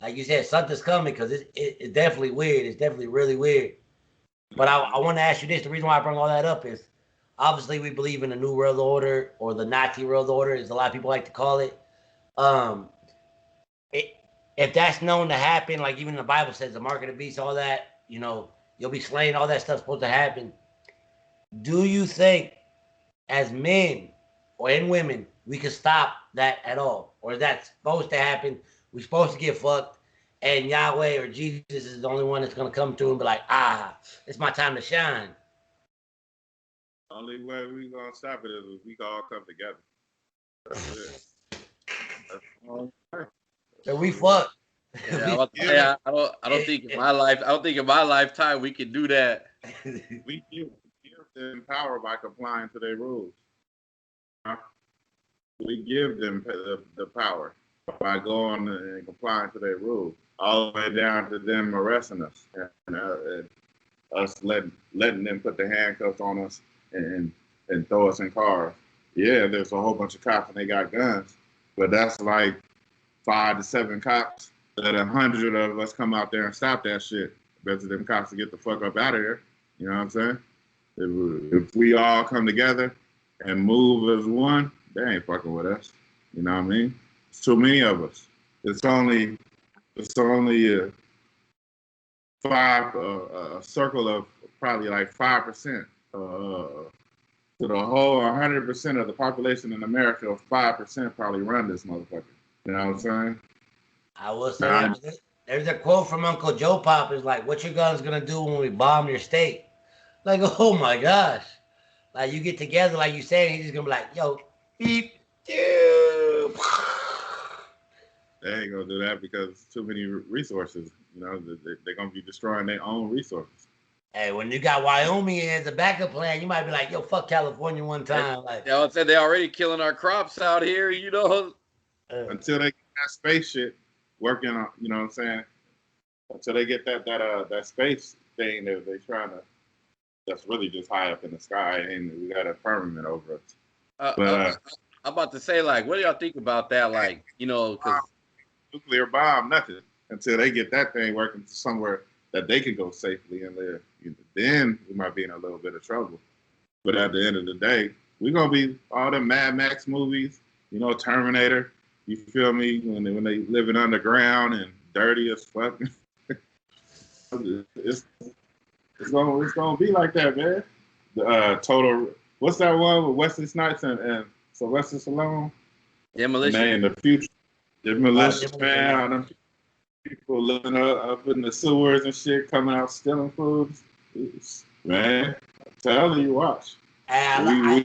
Like you said, something's coming because it's definitely weird. It's definitely really weird. But I want to ask you this. The reason why I bring all that up is obviously we believe in the New World Order or the Nazi World Order, as a lot of people like to call it. Um, it, if that's known to happen, like even the Bible says, the mark of the beast, all that, you'll be slain, all that stuff's supposed to happen. Do you think, as men or in women, we can stop that at all? Or is that supposed to happen? We're supposed to get fucked, and Yahweh or Jesus is the only one that's going to come through and be like, it's my time to shine. Only way we gonna stop it is if we all come together. That's it. That's all right. So we fucked. Yeah, I don't think in my life. I don't think in my lifetime we can do that. We give them power by complying to their rules. We give them the power by going and complying to their rules, all the way down to them arresting us and us letting them put the handcuffs on us and throw us in cars. Yeah, there's a whole bunch of cops and they got guns, but that's like 5 to 7 cops. That 100 of us come out there and stop that shit. Better them cops to get the fuck up out of here. You know what I'm saying? If we all come together and move as one, they ain't fucking with us. You know what I mean? It's too many of us. It's only a circle of probably like 5%. To the whole 100% of the population in America, 5% probably run this motherfucker. You know what I'm saying? I will say that. There's a quote from Uncle Joe Pop is like, "What your guns gonna do when we bomb your state?" Like, oh my gosh! Like you get together, like you said, he's just gonna be like, "Yo, beep, dude." They ain't gonna do that because it's too many resources. You know, they're gonna be destroying their own resources. Hey, when you got Wyoming as a backup plan, you might be like, "Yo, fuck California one time." Like, I would say they're already killing our crops out here. Until they get that space shit working on, you know what I'm saying? Until they get that space thing that they're trying to, that's really just high up in the sky, and we got a firmament over us. I'm about to say, like, what do y'all think about that? Like, because nuclear bomb, nothing until they get that thing working somewhere that they can go safely and live. Then we might be in a little bit of trouble. But at the end of the day, we're gonna be all the Mad Max movies, Terminator. You feel me? When they living underground and dirty as fuck. it's gonna be like that, man. Total. What's that one with Wesley Snipes and Sylvester Stallone? Demolition. Man, the future. Demolition, man. People living up in the sewers and shit, coming out stealing food. Man, I'm telling you, watch. I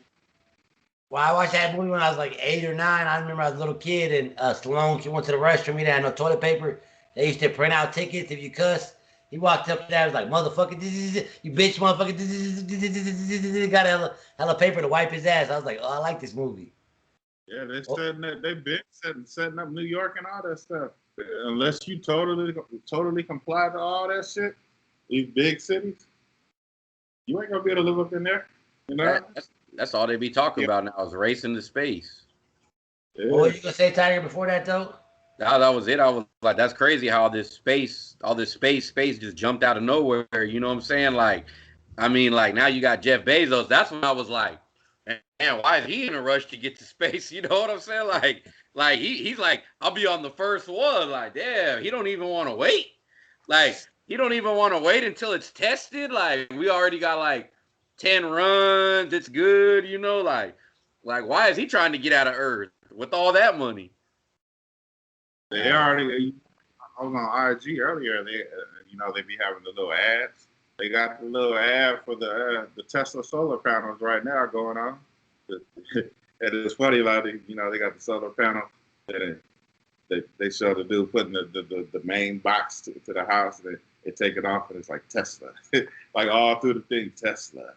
watched that movie when I was like 8 or 9. I remember I was a little kid and Stallone went to the restroom. He didn't have no toilet paper. They used to print out tickets if you cuss. He walked up there, was like, "Motherfucker, you bitch, motherfucker." Got hella paper to wipe his ass. I was like, "Oh, I like this movie." Yeah, they've been setting up New York and all that stuff. Unless you totally comply to all that shit, these big cities, you ain't gonna be able to live up in there. You know, that's all they be talking about now is racing to space. Yeah. What were you gonna say, Tiger? Before that though? No, that was it. I was like, that's crazy how all this space just jumped out of nowhere. You know what I'm saying? Like, I mean, like now you got Jeff Bezos. That's when I was like, man, why is he in a rush to get to space? You know what I'm saying? Like he's like, I'll be on the first one. Like, damn, he don't even want to wait. Like, he don't even want to wait until it's tested. Like, we already got like 10 runs. It's good, like why is he trying to get out of Earth with all that money? They already, I was on IG earlier. They be having the little ads. They got the little ad for the Tesla solar panels right now going on. And it's funny, like they got the solar panel. And they show the dude putting the main box to the house, and they take it off, and it's like Tesla, like all through the thing, Tesla.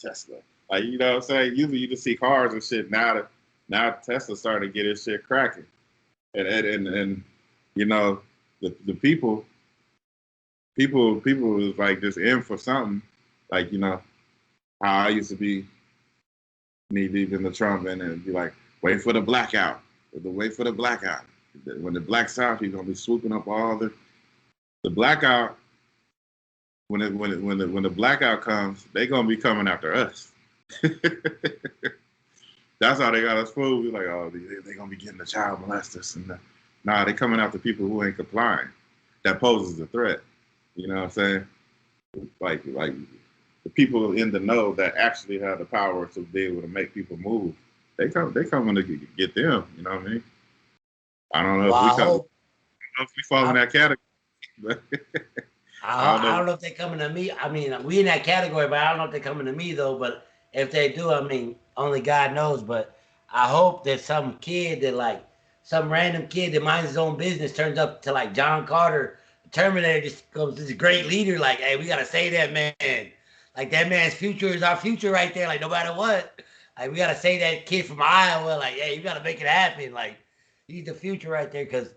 Like what I'm saying. Usually you just see cars and shit. Now Tesla's starting to get his shit cracking. And the people was like just in for something, like how I used to be knee deep in the Trump and be like, wait for the blackout, when the blacks out, he's gonna be swooping up all the blackout. When the blackout comes, they gonna be coming after us. That's how they got us fooled. We like, oh, they gonna be getting the child molesters, and nah, they coming after people who ain't complying. That poses a threat. You know what I'm saying? Like the people in the know that actually have the power to be able to make people move. They coming to get them. You know what I mean? I don't know if we fall in that category. But I don't know if they're coming to me. I mean, we in that category, but I don't know if they're coming to me though. But if they do, I mean, only God knows. But I hope that some kid that like some random kid that minds his own business turns up to like John Carter, Terminator, just goes this great leader. Like, hey, we gotta save that man. Like that man's future is our future right there. Like no matter what, like we gotta save that kid from Iowa. Like, hey, you gotta make it happen. Like he's the future right there. Cause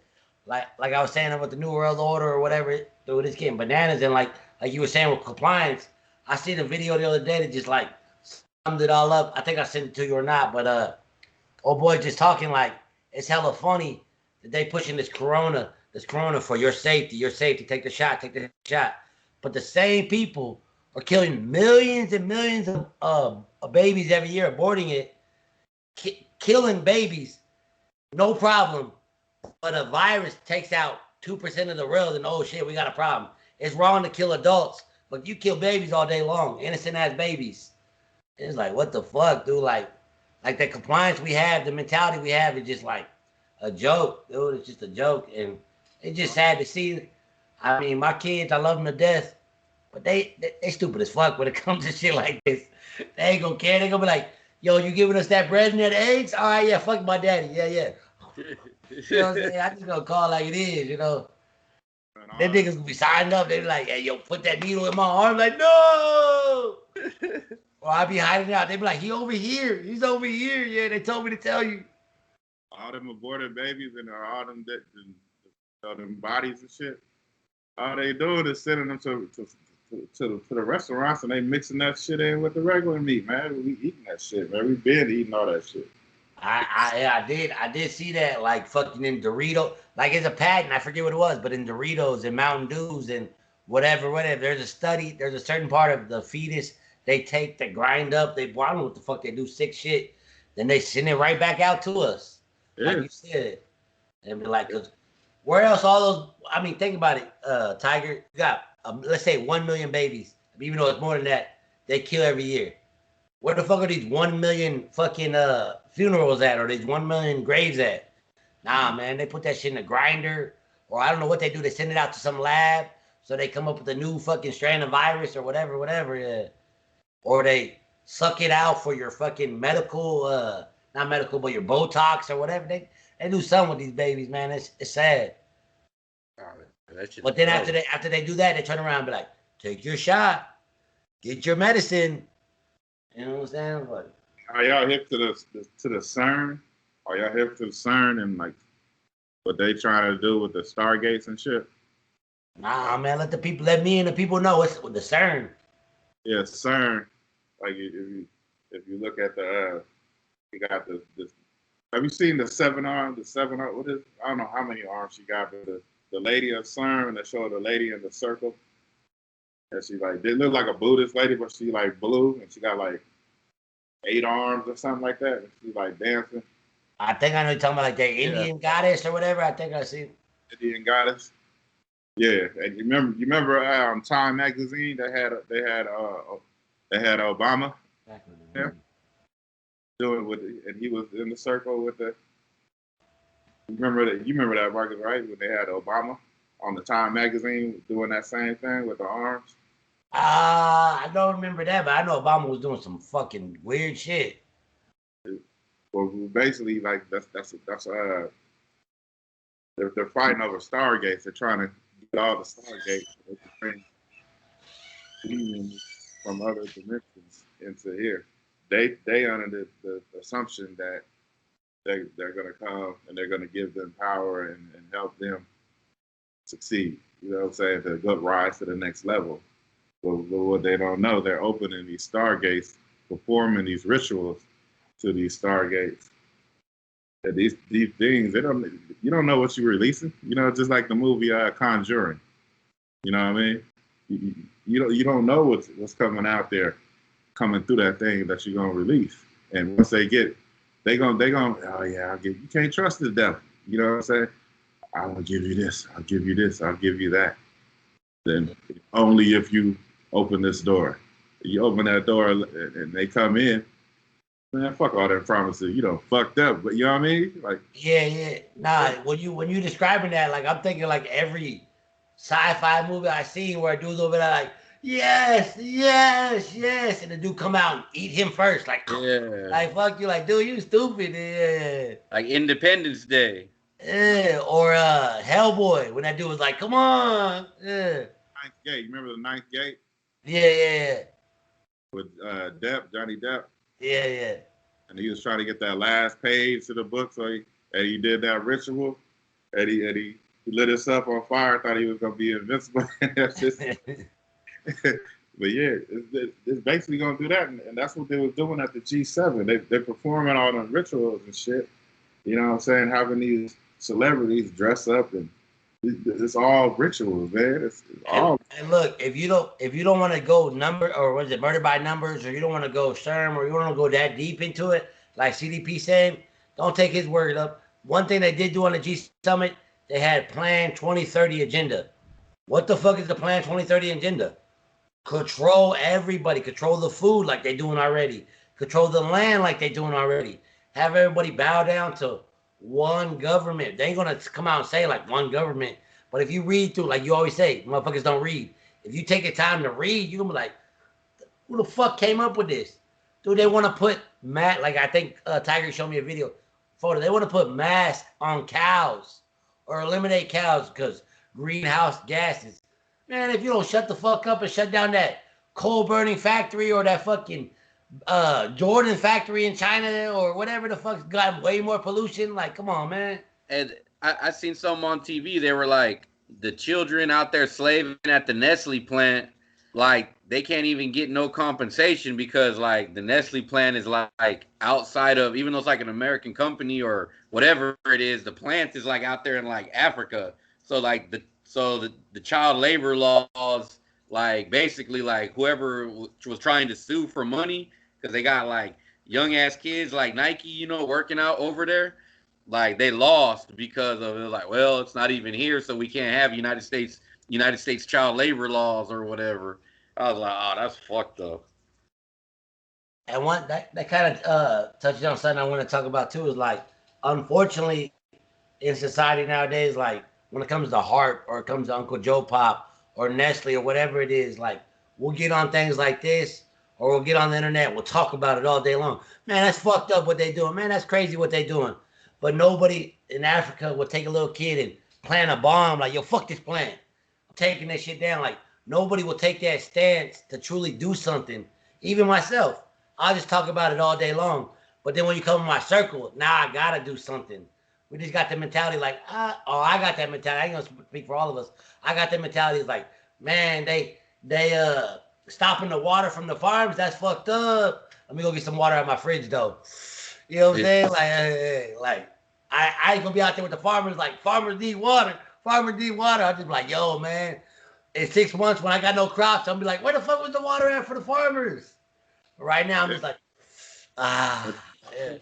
like I was saying about the New World Order or whatever, dude, it's getting bananas. And like you were saying with compliance, I seen a video the other day that just like summed it all up. I think I sent it to you or not, but old boy just talking like it's hella funny that they pushing this corona for your safety, take the shot. But the same people are killing millions and millions of babies every year, aborting it, killing babies, no problem. But a virus takes out 2% of the world, and oh shit, we got a problem. It's wrong to kill adults, but you kill babies all day long, innocent ass babies. And it's like, what the fuck, dude? Like the compliance we have, the mentality we have is just like a joke, dude. It's just a joke, and it's just sad to see. I mean, my kids, I love them to death, but they stupid as fuck when it comes to shit like this. They ain't gonna care. They gonna be like, yo, you giving us that bread and that eggs? All right, yeah, fuck my daddy. Yeah. You know what I'm saying? I just gonna call it like it is, you know. Them niggas gonna be signed up. They be like, hey, yo, put that needle in my arm. Like, no. Or I be hiding out. They be like, he over here. He's over here. Yeah, they told me to tell you. All them aborted babies and all them them bodies and shit. All they doing is sending them to the restaurants, and they mixing that shit in with the regular meat, man. We eating that shit, man. We been eating all that shit. I did see that, like fucking in Doritos, like it's a patent, I forget what it was, but in Doritos and Mountain Dews and whatever, there's a study, there's a certain part of the fetus they take to grind up, I don't know what the fuck they do, sick shit, then they send it right back out to us, like you said, and be like, where else all those, I mean, think about it, Tiger, you got, let's say 1 million babies, even though it's more than that, they kill every year. Where the fuck are these 1 million fucking funerals at, or these 1 million graves at? Nah, man, they put that shit in a grinder, or I don't know what they do. They send it out to some lab, so they come up with a new fucking strand of virus or whatever, yeah. Or they suck it out for your fucking medical, not medical, but your Botox or whatever. They do something with these babies, man. It's sad. But then after they do that, they turn around and be like, take your shot, get your medicine. You know what I'm saying? But are y'all hip to the CERN? Are y'all hip to the CERN and like what they trying to do with the Stargates and shit? Nah, man. Let me and the people know what's with the CERN. Yeah, CERN. Like if you look at you got this. Have you seen the 7 arm? The 7 arm. What is? I don't know how many arms she got, but the lady of CERN. They show the lady in the circle. And she like didn't look like a Buddhist lady, but she like blue and she got like 8 arms or something like that. And she's like dancing. I think I know you're talking about like the Indian goddess or whatever. I think I see Indian goddess. Yeah, and you remember Time magazine? They had Obama. Yeah. Doing with it, and he was in the circle with the. You remember that, Marcus, right? When they had Obama on the Time magazine doing that same thing with the arms. I don't remember that, but I know Obama was doing some fucking weird shit. Well, basically, like that's they're fighting over Stargates. They're trying to get all the Stargates from other dimensions into here. They under the assumption that they're gonna come and they're gonna give them power and help them succeed. You know what I'm saying? To go rise to the next level. But what they don't know, they're opening these Stargates, performing these rituals to these Stargates that these things, you don't know what you're releasing. You know, just like the movie Conjuring. You know what I mean? You don't know what's coming out there, coming through that thing that you're gonna release. And once they gonna oh yeah, you can't trust the devil. You know what I'm saying? I will give you this. I'll give you this. I'll give you that. Then only if you open this door. You open that door and they come in. Man, fuck all that promises. You know, fucked up. But you know what I mean? Like, Yeah. Nah, when you describing that, like I'm thinking like every sci-fi movie I see where a dude's over there like, yes, and the dude come out and eat him first, like, Yeah. like fuck you, like dude, you stupid, yeah. Like Independence Day. Yeah, or Hellboy when that dude was like, come on, yeah. Ninth Gate. Remember the Ninth Gate Yeah. with Johnny Depp? Yeah. And he was trying to get that last page to the book, so he did that ritual, and he lit himself on fire, thought he was gonna be invincible. That's just, but yeah, it's basically gonna do that, and that's what they was doing at the G7. They performing all the rituals and shit. You know what I'm saying? Having these celebrities dress up, and it's all rituals, man. It's all. And look, if you don't want to go number, or was it murder by numbers, or you don't want to go SHRM, or you don't want to go that deep into it, like CDP saying, don't take his word up. One thing they did do on the G Summit, they had Plan 2030 agenda. What the fuck is the Plan 2030 agenda? Control everybody. Control the food like they're doing already. Control the land like they're doing already. Have everybody bow down to one government. They ain't gonna come out and say like one government. But if you read through, like you always say, motherfuckers don't read. If you take the time to read, you're gonna be like, who the fuck came up with this? Dude, they want to put like I think Tiger showed me a photo. They want to put masks on cows or eliminate cows because greenhouse gases. Man, if you don't shut the fuck up and shut down that coal burning factory or that fucking Jordan factory in China or whatever the fuck's got way more pollution, like, come on, man. And I seen some on TV. They were like, the children out there slaving at the Nestle plant, like they can't even get no compensation because like the Nestle plant is like outside of, even though it's like an American company or whatever it is, the plant is like out there in like Africa. So like the child labor laws, like basically like whoever was trying to sue for money because they got like young ass kids like Nike, you know, working out over there. Like they lost because of it. Like, well, it's not even here, so we can't have United States child labor laws or whatever. I was like, oh, that's fucked up. And one that kind of touches on something I want to talk about too is like, unfortunately, in society nowadays, like when it comes to Heart or it comes to Uncle Joe Pop or Nestle or whatever it is, like we'll get on things like this or we'll get on the internet, we'll talk about it all day long. Man, that's fucked up what they doing. Man, that's crazy what they doing. But nobody in Africa will take a little kid and plant a bomb like, yo, fuck this plant. I'm taking that shit down. Like nobody will take that stance to truly do something. Even myself, I'll just talk about it all day long. But then when you come in my circle, now I gotta do something. We just got the mentality like, I got that mentality. I ain't gonna speak for all of us. I got that mentality like, man, they stopping the water from the farms. That's fucked up. Let me go get some water out of my fridge though. You know what I'm saying? Like I ain't gonna be out there with the farmers. Like farmers need water. Farmers need water. I'll just be like, yo, man. In 6 months when I got no crops, I'll be like, where the fuck was the water at for the farmers? But right now I'm just like, yeah.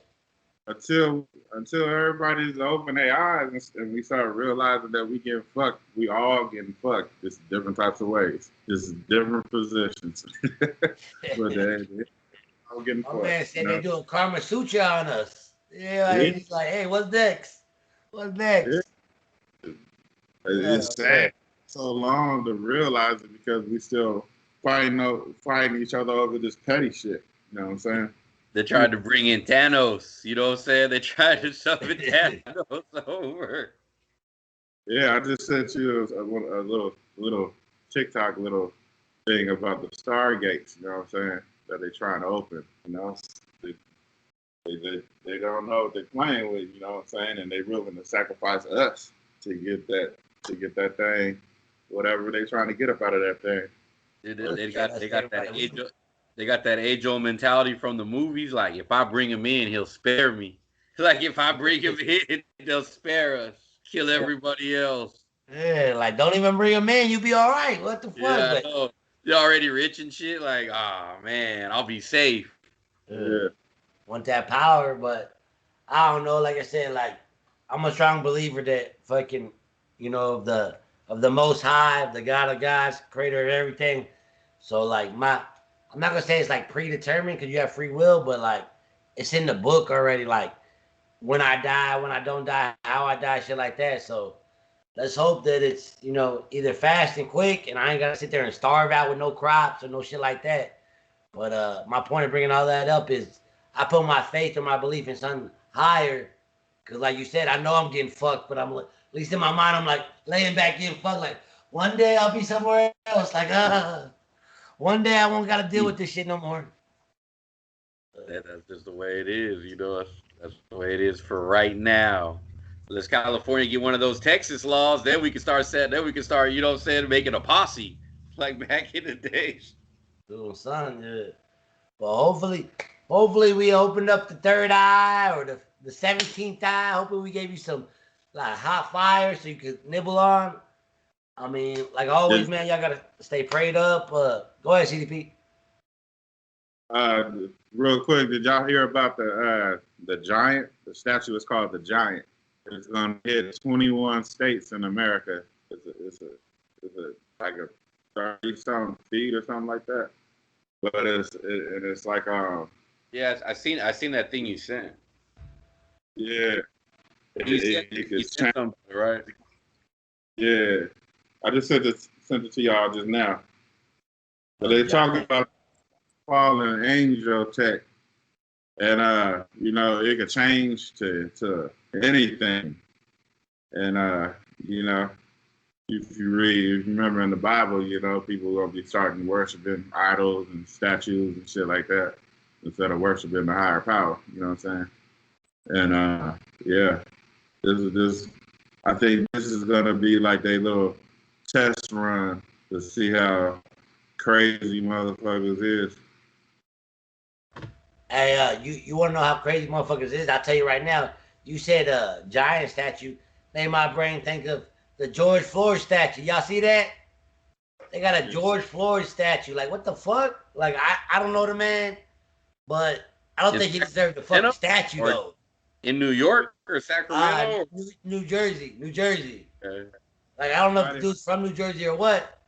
Until everybody's open their eyes and we start realizing that we get fucked, we all getting fucked. Just different types of ways, just different positions. But they all getting fucked. My man said they doing Karma Sutra on us. Yeah, he's like, hey, what's next? What's next? Yeah. It's sad. So long to realize it because we still fighting each other over this petty shit. You know what I'm saying? They tried to bring in Thanos. You know what I'm saying? They tried to shove it Thanos over. Yeah, I just sent you a little TikTok little thing about the Stargates. You know what I'm saying? That they're trying to open. You know, they don't know what they're playing with. You know what I'm saying? And they're willing to sacrifice us to get that thing, whatever they're trying to get up out of that thing. They got that age-old mentality from the movies. Like, if I bring him in, he'll spare me. Like if I bring him in, they'll spare us, kill everybody else. Yeah, like don't even bring him in. You be all right. What the fuck? Yeah, I But know. You're already rich and shit. Like, ah, man, I'll be safe. Yeah. Want that power, but I don't know. Like I said, like I'm a strong believer that fucking, of the Most High, of the God of gods, creator of everything. So like I'm not gonna say it's like predetermined because you have free will, but like it's in the book already. Like when I die, when I don't die, how I die, shit like that. So let's hope that it's either fast and quick, and I ain't gotta sit there and starve out with no crops or no shit like that. But my point of bringing all that up is I put my faith or my belief in something higher. Cause like you said, I know I'm getting fucked, but at least in my mind, I'm like laying back getting fucked. Like one day I'll be somewhere else. Like one day I won't gotta deal with this shit no more. That's just the way it is, That's the way it is for right now. Let's California get one of those Texas laws, then we can start setting. Then we can start, making a posse like back in the days. Dude, son, yeah. But hopefully we opened up the third eye or the 17th eye. Hopefully we gave you some like hot fire so you could nibble on. I mean, like always, man, y'all gotta stay prayed up. Go ahead, CDP. Real quick, did y'all hear about the giant? The statue is called the Giant. It's gonna hit 21 states in America. It's like a 30-something feet or something like that. But it's like Yeah, I seen that thing you sent. yeah. You sent something, right? Yeah, I just sent it to y'all just now. But they talking about fallen angel tech, and it could change to anything. And if you remember in the Bible, people are gonna be starting worshiping idols and statues and shit like that instead of worshiping the higher power. You know what I'm saying? And yeah, this. I think this is gonna be like their little test run to see how crazy motherfuckers is. Hey, you want to know how crazy motherfuckers is? I'll tell you right now. You said giant statue. Made my brain think of the George Floyd statue. Y'all see that? They got a George Floyd statue. Like, what the fuck? Like, I don't know the man, but I don't think he deserved the fucking statue, though. In New York or Sacramento? New Jersey. Okay. Like, I don't know if the dude's from New Jersey or what.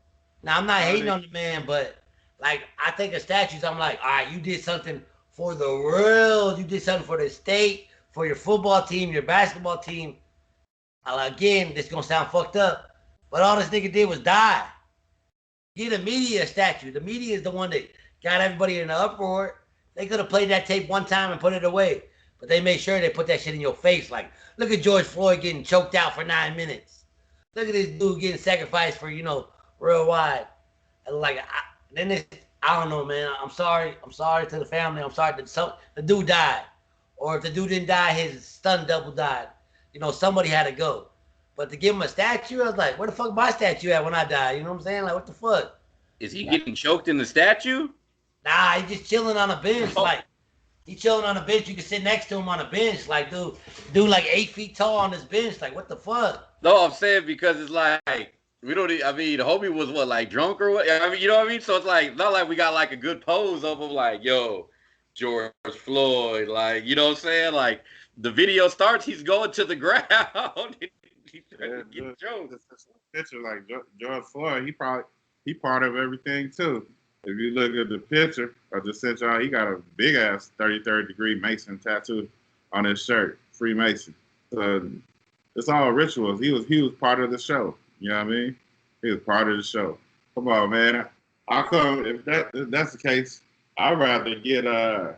Now, I'm not hating on the man, but, like, I think of statues, I'm like, all right, you did something for the world. You did something for the state, for your football team, your basketball team. Again, this gonna sound fucked up, but all this nigga did was die. Get the media a statue. The media is the one that got everybody in an uproar. They could have played that tape one time and put it away, but they made sure they put that shit in your face. Like, look at George Floyd getting choked out for 9 minutes. Look at this dude getting sacrificed for, worldwide. And like, I don't know, man. I'm sorry. I'm sorry to the family. I'm sorry that the dude died. Or if the dude didn't die, his stunt double died. Somebody had to go. But to give him a statue, I was like, where the fuck my statue at when I die? You know what I'm saying? Like, what the fuck? Is he getting choked in the statue? Nah, he's just chilling on a bench. Like, he chilling on a bench. You can sit next to him on a bench. Like, dude like 8 feet tall on this bench. Like, what the fuck? No, I'm saying because it's like, we don't, I mean, the homie was what, like drunk or what? I mean, you know what I mean? So it's like, not like we got like a good pose of him, like, yo, George Floyd, like, you know what I'm saying? Like, the video starts, he's going to the ground. He's trying to get choked. Picture like George Floyd, he part of everything too. If you look at the picture, I just sent y'all, he got a big ass 33rd degree Mason tattoo on his shirt, Freemason. So it's all rituals. He was part of the show. You know what I mean? He was part of the show. Come on, man. How come if that's the case, I'd rather get a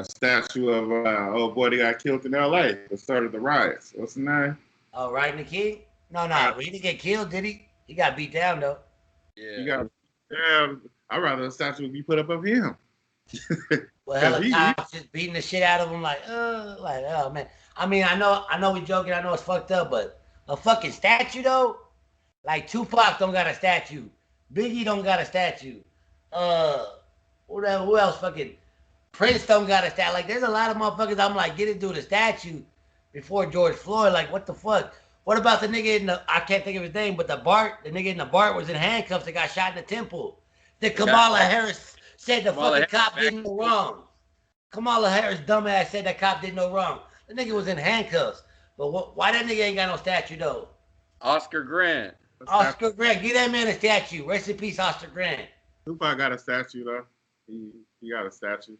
statue of old boy that got killed in L.A. that started the riots. What's the name? Oh, Rodney King? No, he didn't get killed, did he? He got beat down though. Yeah. I'd rather a statue be put up of him. Well, hell, cops just beating the shit out of him, like, oh man. I mean, I know we joking, I know it's fucked up, but a fucking statue though, like Tupac don't got a statue, Biggie don't got a statue. Who else fucking? Prince don't got a statue. Like, there's a lot of motherfuckers. I'm like, get it to the statue before George Floyd. Like, what the fuck? What about the nigga in the? I can't think of his name, but the nigga in the BART was in handcuffs that got shot in the temple. That Kamala Harris said the Kamala fucking cop Harris. didn't know wrong. Kamala Harris, dumbass, said that cop didn't know wrong. The nigga was in handcuffs. But why that nigga ain't got no statue though? Oscar Grant. Oscar Grant, give that man a statue. Rest in peace, Oscar Grant. Tupac got a statue though. He got a statue.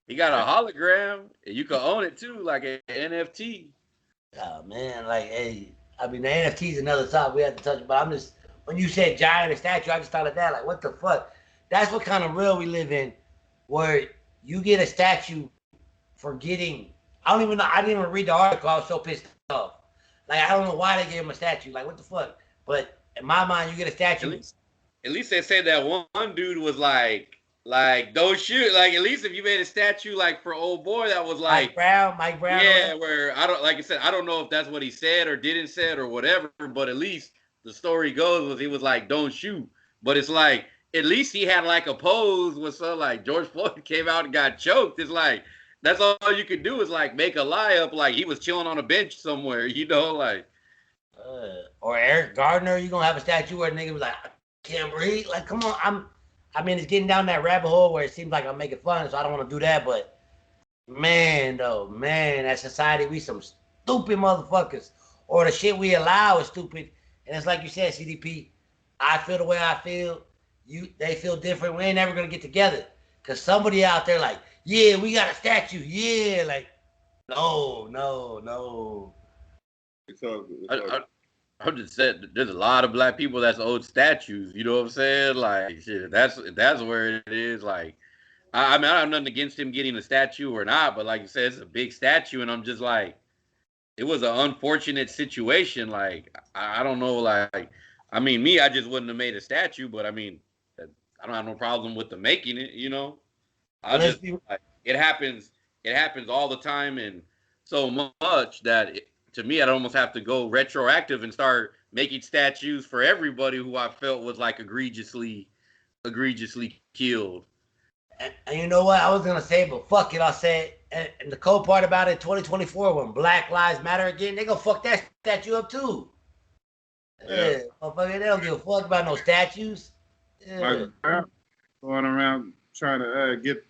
He got a hologram, and you can own it too, like an NFT. Oh man, like, hey, I mean, the NFT is another topic we have to touch. But I'm just, when you said giant and statue, I just thought of that. Like, what the fuck? That's what kind of real we live in, where you get a statue for getting. I don't even know. I didn't even read the article. I was so pissed off. Like, I don't know why they gave him a statue. Like, what the fuck? But in my mind, you get a statue. At least they said that one dude was like, don't shoot. Like, at least if you made a statue like for old boy, that was like Mike Brown. Yeah, where I don't, like I said, I don't know if that's what he said or didn't said or whatever, but at least the story goes was he was like, don't shoot. But it's like, at least he had like a pose with some, like, George Floyd came out and got choked. It's like, that's all you could do is like make a lie up like he was chilling on a bench somewhere, you know, like. Or Eric Gardner, you gonna have a statue where a nigga was like, I can't breathe. Like, come on, I mean, it's getting down that rabbit hole where it seems like I'm making fun, so I don't want to do that. But man, that society, we some stupid motherfuckers. Or the shit we allow is stupid. And it's like you said, CDP, I feel the way I feel. They feel different. We ain't never gonna get together. Cause somebody out there like, yeah, we got a statue. Yeah, like, no. I'm just saying, there's a lot of black people that's owed statues. You know what I'm saying? Like, shit, that's where it is. Like, I mean, I have nothing against him getting a statue or not, but like you said, it's a big statue, and I'm just like, it was an unfortunate situation. Like, I don't know. Like, I mean, I just wouldn't have made a statue, but I mean, I don't have no problem with them making it. You know, like, it happens all the time, and so much that. To me, I'd almost have to go retroactive and start making statues for everybody who I felt was like egregiously killed. And you know what? I was gonna say, but fuck it, I'll say it. And the cool part about it, 2024, when Black Lives Matter again, they gonna fuck that statue up too. Yeah, motherfucker, they don't give a fuck about no statues. Yeah. Like, going around trying to get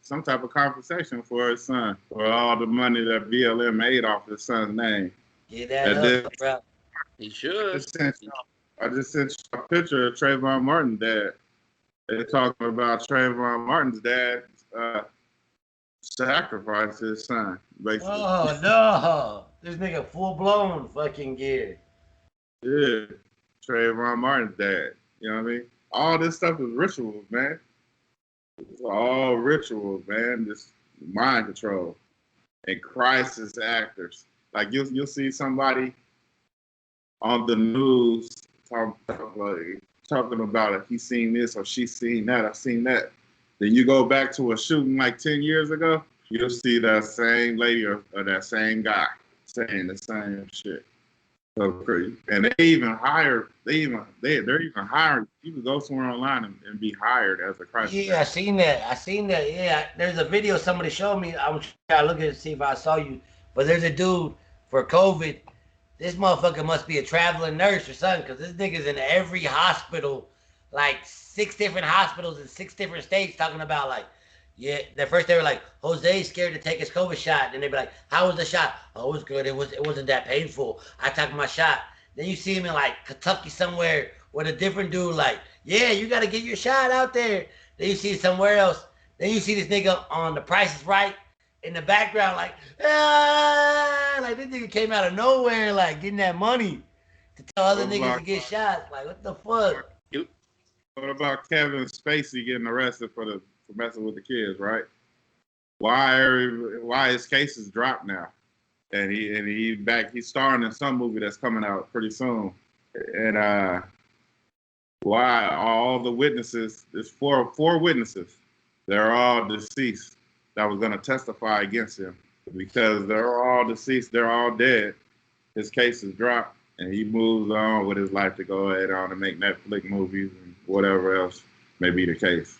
some type of compensation for his son for all the money that BLM made off his son's name. Yeah, that up, bro. He should. I just sent you a picture of Trayvon Martin's dad. They're talking about Trayvon Martin's dad sacrificed his son, basically. Oh no, this nigga full blown fucking gear. Yeah, Trayvon Martin's dad. You know what I mean? All this stuff is rituals, man. It's all rituals, man. Just mind control and crisis actors. Like you'll see somebody on the news talking about it. He's seen this or she's seen that. I've seen that. Then you go back to a shooting like 10 years ago. You'll see that same lady or that same guy saying the same shit. So crazy. And they're even hiring. You can go somewhere online and be hired as a crisis. Yeah, I seen that. Yeah, there's a video somebody showed me. I'm trying to look at it to see if I saw you. But there's a dude for COVID. This motherfucker must be a traveling nurse or something, because this nigga's in every hospital, like 6 different hospitals in 6 different states, talking about like, yeah. At first they were like, Jose's scared to take his COVID shot. Then they'd be like, how was the shot? Oh, it was good. It wasn't that painful. I took my shot. Then you see him in like Kentucky somewhere with a different dude like, yeah, you got to get your shot out there. Then you see somewhere else. Then you see this nigga on The Price is Right in the background like, ah, like this nigga came out of nowhere like getting that money to tell other niggas to get shots. Like, what the fuck? What about Kevin Spacey getting arrested for messing with the kids, right? Why his case is dropped now? And he's starring in some movie that's coming out pretty soon. And why all the witnesses, there's four witnesses, they're all deceased that was going to testify against him. Because they're all deceased, they're all dead. His case is dropped and he moves on with his life to go ahead on and make Netflix movies and whatever else may be the case.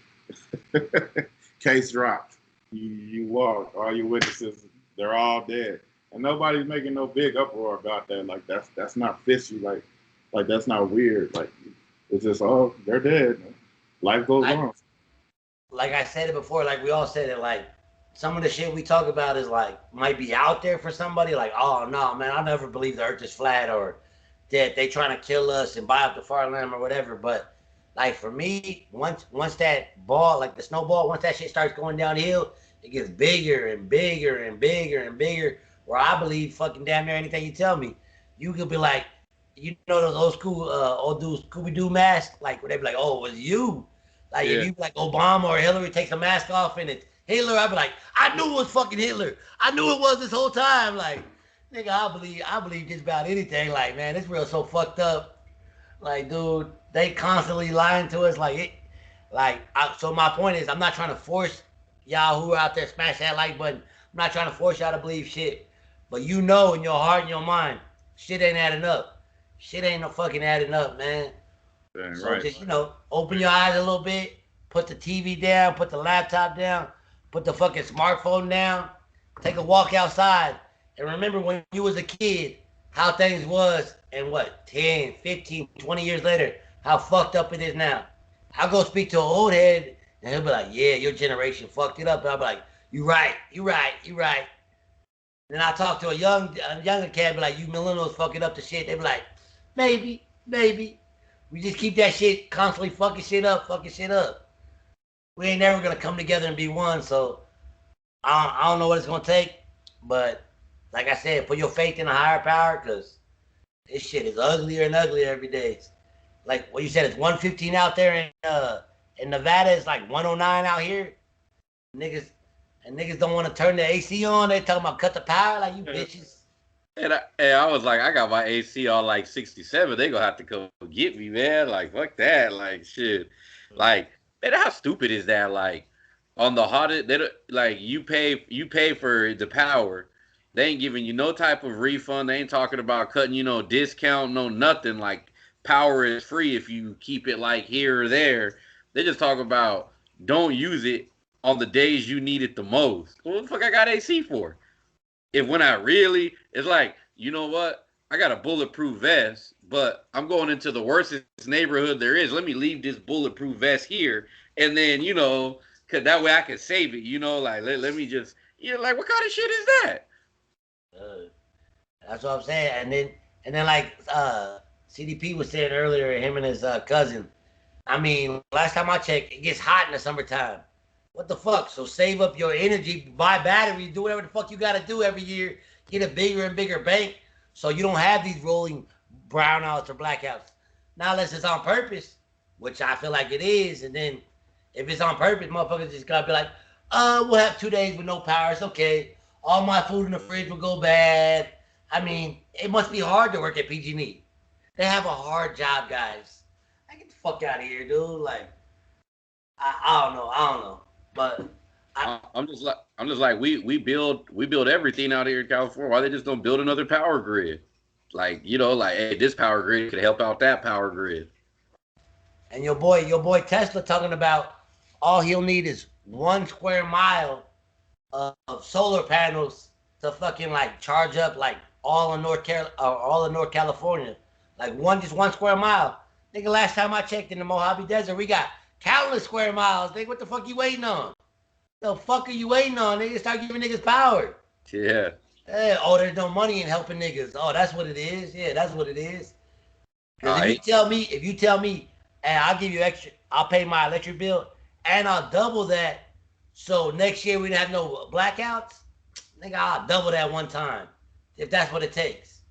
Case dropped. You walk, all your witnesses, they're all dead, and nobody's making no big uproar about that. Like that's not fishy. Like that's not weird. Like it's just they're dead. Life goes on. Like I said it before, like we all said it, like some of the shit we talk about is like might be out there for somebody. Like, oh no, man, I never believe the earth is flat or that they trying to kill us and buy up the farmland or whatever. But like for me, once that ball, like the snowball, once that shit starts going downhill, it gets bigger and bigger and bigger and bigger. Where I believe fucking damn near anything you tell me, you could be like, you know those old school old dudes Scooby Doo masks, like where they be like, oh, it was you. Like if you like Obama or Hillary takes a mask off and it's Hitler, I'd be like, I knew it was fucking Hitler. I knew it was this whole time. Like, nigga, I believe just about anything. Like, man, this world's so fucked up. Like, dude, they constantly lying to us. So my point is, I'm not trying to force y'all who are out there smash that like button. I'm not trying to force y'all to believe shit. But you know in your heart and your mind, shit ain't adding up. Shit ain't no fucking adding up, man. Dang, So right. just, open your eyes a little bit, put the TV down, put the laptop down, put the fucking smartphone down, take a walk outside, and remember when you was a kid, how things was, and 10, 15, 20 years later, how fucked up it is now. I'll go speak to an old head, and he'll be like, yeah, your generation fucked it up. And I'll be like, you right. Then I talk to a younger cat, be like, you millennials fucking up the shit. They be like, maybe. We just keep that shit constantly fucking shit up. We ain't never gonna come together and be one. So I don't know what it's gonna take, but like I said, put your faith in a higher power, cause this shit is uglier and uglier every day. Like what you said, it's 115 out there in Nevada. It's like 109 out here. Niggas don't want to turn the AC on. They talking about cut the power, like you bitches. And I was like, I got my AC on like 67. They gonna have to come get me, man. Like, fuck that. Like, shit. Like, man, how stupid is that? Like, on the hottest, you pay for the power. They ain't giving you no type of refund. They ain't talking about cutting, discount, no nothing. Like, power is free if you keep it like here or there. They just talk about don't use it on the days you need it the most. What the fuck I got AC for? If when I really, it's like, you know what? I got a bulletproof vest, but I'm going into the worst neighborhood there is. Let me leave this bulletproof vest here. And then, cause that way I can save it, like, let me just, like, what kind of shit is that? That's what I'm saying. And then like, CDP was saying earlier, him and his cousin, I mean, last time I checked, it gets hot in the summertime. What the fuck? So save up your energy, buy batteries, do whatever the fuck you got to do every year. Get a bigger and bigger bank so you don't have these rolling brownouts or blackouts. Now, unless it's on purpose, which I feel like it is. And then if it's on purpose, motherfuckers just got to be like, we'll have 2 days with no power. It's okay. All my food in the fridge will go bad. I mean, it must be hard to work at PG&E. They have a hard job, guys. Get the fuck out of here, dude. Like, I don't know. But I'm just like we build everything out here in California. Why they just don't build another power grid? Like, hey, this power grid could help out that power grid. And your boy Tesla talking about all he'll need is 1 square mile of solar panels to fucking like charge up like all of North California. Like 1 square mile. Nigga, last time I checked in the Mojave Desert, we got countless square miles. Nigga, what the fuck you waiting on? The fuck are you waiting on? Nigga, start giving niggas power. Yeah. Hey, there's no money in helping niggas. Oh, that's what it is. Yeah, that's what it is. Because if you tell me, hey, I'll give you extra, I'll pay my electric bill, and I'll double that, so next year we don't have no blackouts, nigga, I'll double that one time, if that's what it takes.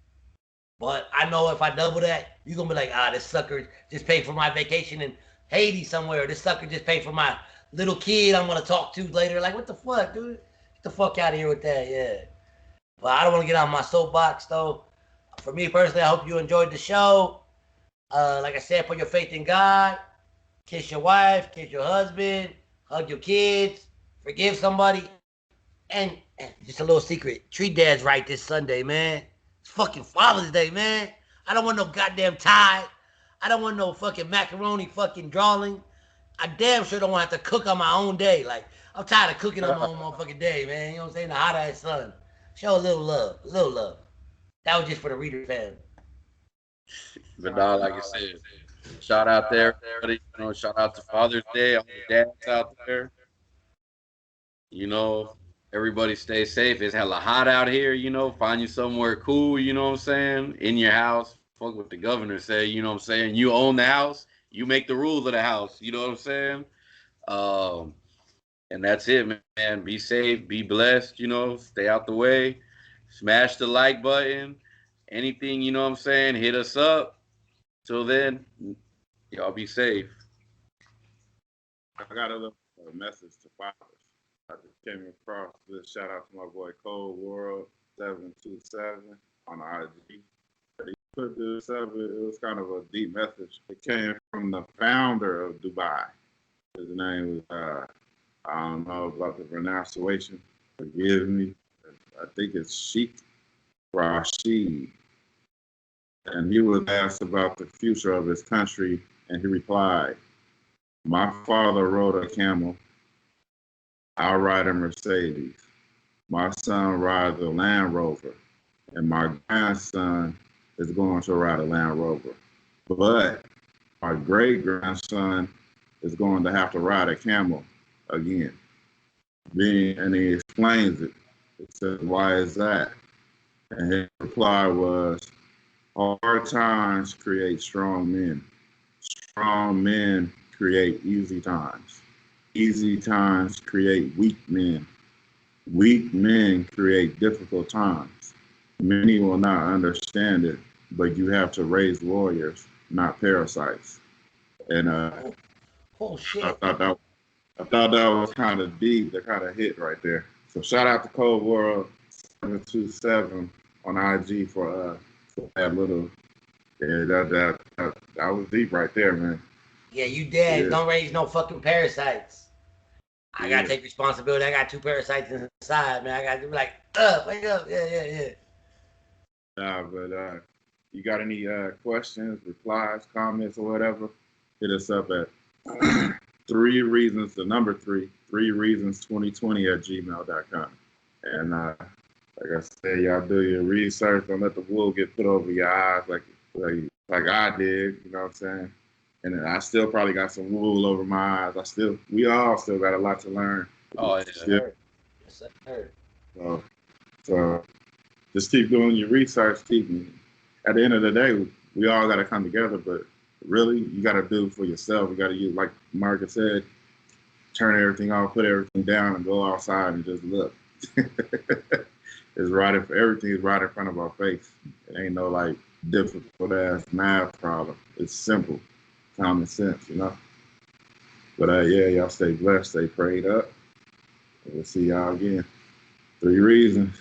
But I know if I double that, you're going to be like, this sucker just paid for my vacation in Haiti somewhere. This sucker just paid for my little kid I'm going to talk to later. Like, what the fuck, dude? Get the fuck out of here with that, yeah. But I don't want to get on my soapbox, though. For me personally, I hope you enjoyed the show. Like I said, put your faith in God. Kiss your wife, kiss your husband, hug your kids, forgive somebody. And just a little secret, treat dads right this Sunday, man. It's fucking Father's Day, man. I don't want no goddamn tie. I don't want no fucking macaroni fucking drawing. I damn sure don't want to have to cook on my own day. Like, I'm tired of cooking on my own motherfucking day, man. You know what I'm saying? The hot ass sun. Show a little love. A little love. That was just for the reader fan. But dog, like I said, shout out there, everybody. You know, shout out to Father's Day, all the dads out there. You know, everybody stay safe. It's hella hot out here, you know. Find you somewhere cool, you know what I'm saying? In your house. Fuck what the governor say, you know what I'm saying? You own the house, you make the rules of the house, you know what I'm saying? Um, and that's it, man. Be safe, be blessed, you know, stay out the way. Smash the like button. Anything, you know what I'm saying? Hit us up. Till then, y'all be safe. I got a little message to fathers. I just came across this. Shout out to my boy Cold World 727 on IG. He put this up. It was kind of a deep message. It came from the founder of Dubai. His name was I don't know about the pronunciation. Forgive me. I think it's Sheikh Rashid. And he was asked about the future of his country, and he replied, "My father rode a camel. I ride a Mercedes. My son rides a Land Rover, and my grandson is going to ride a Land Rover. But my great grandson is going to have to ride a camel again." And he explains it. He says, "Why is that?" And his reply was, "Hard times create strong men. Strong men create easy times. Easy times create weak men. Weak men create difficult times. Many will not understand it, but you have to raise warriors, not parasites." And Oh, I shit. thought that was kind of deep. That kind of hit right there. So shout out to Cold World 727 on IG for that little. Yeah, that was deep right there, man. Yeah, you dads Yeah, don't raise no fucking parasites. I gotta yeah. take responsibility. I got 2 parasites inside, man. I gotta be like, wake up. Yeah, yeah, yeah. Nah, but you got any questions, replies, comments, or whatever? Hit us up at 3reasons, the number 3reasons 2020 at gmail.com. And like I said, y'all do your research. Don't let the wool get put over your eyes like I did. You know what I'm saying? And then I still probably got some wool over my eyes. We all still got a lot to learn. Oh, Yes, yeah. sir. Yes, sir. So just keep doing your research. At the end of the day, we all got to come together. But really, you got to do it for yourself. You got to use, like Margaret said, turn everything off, put everything down, and go outside and just look. Everything is right in front of our face. It ain't no like difficult ass math problem. It's simple, common sense, you know. But yeah, y'all stay blessed, stay prayed up. We'll see y'all again. 3 reasons.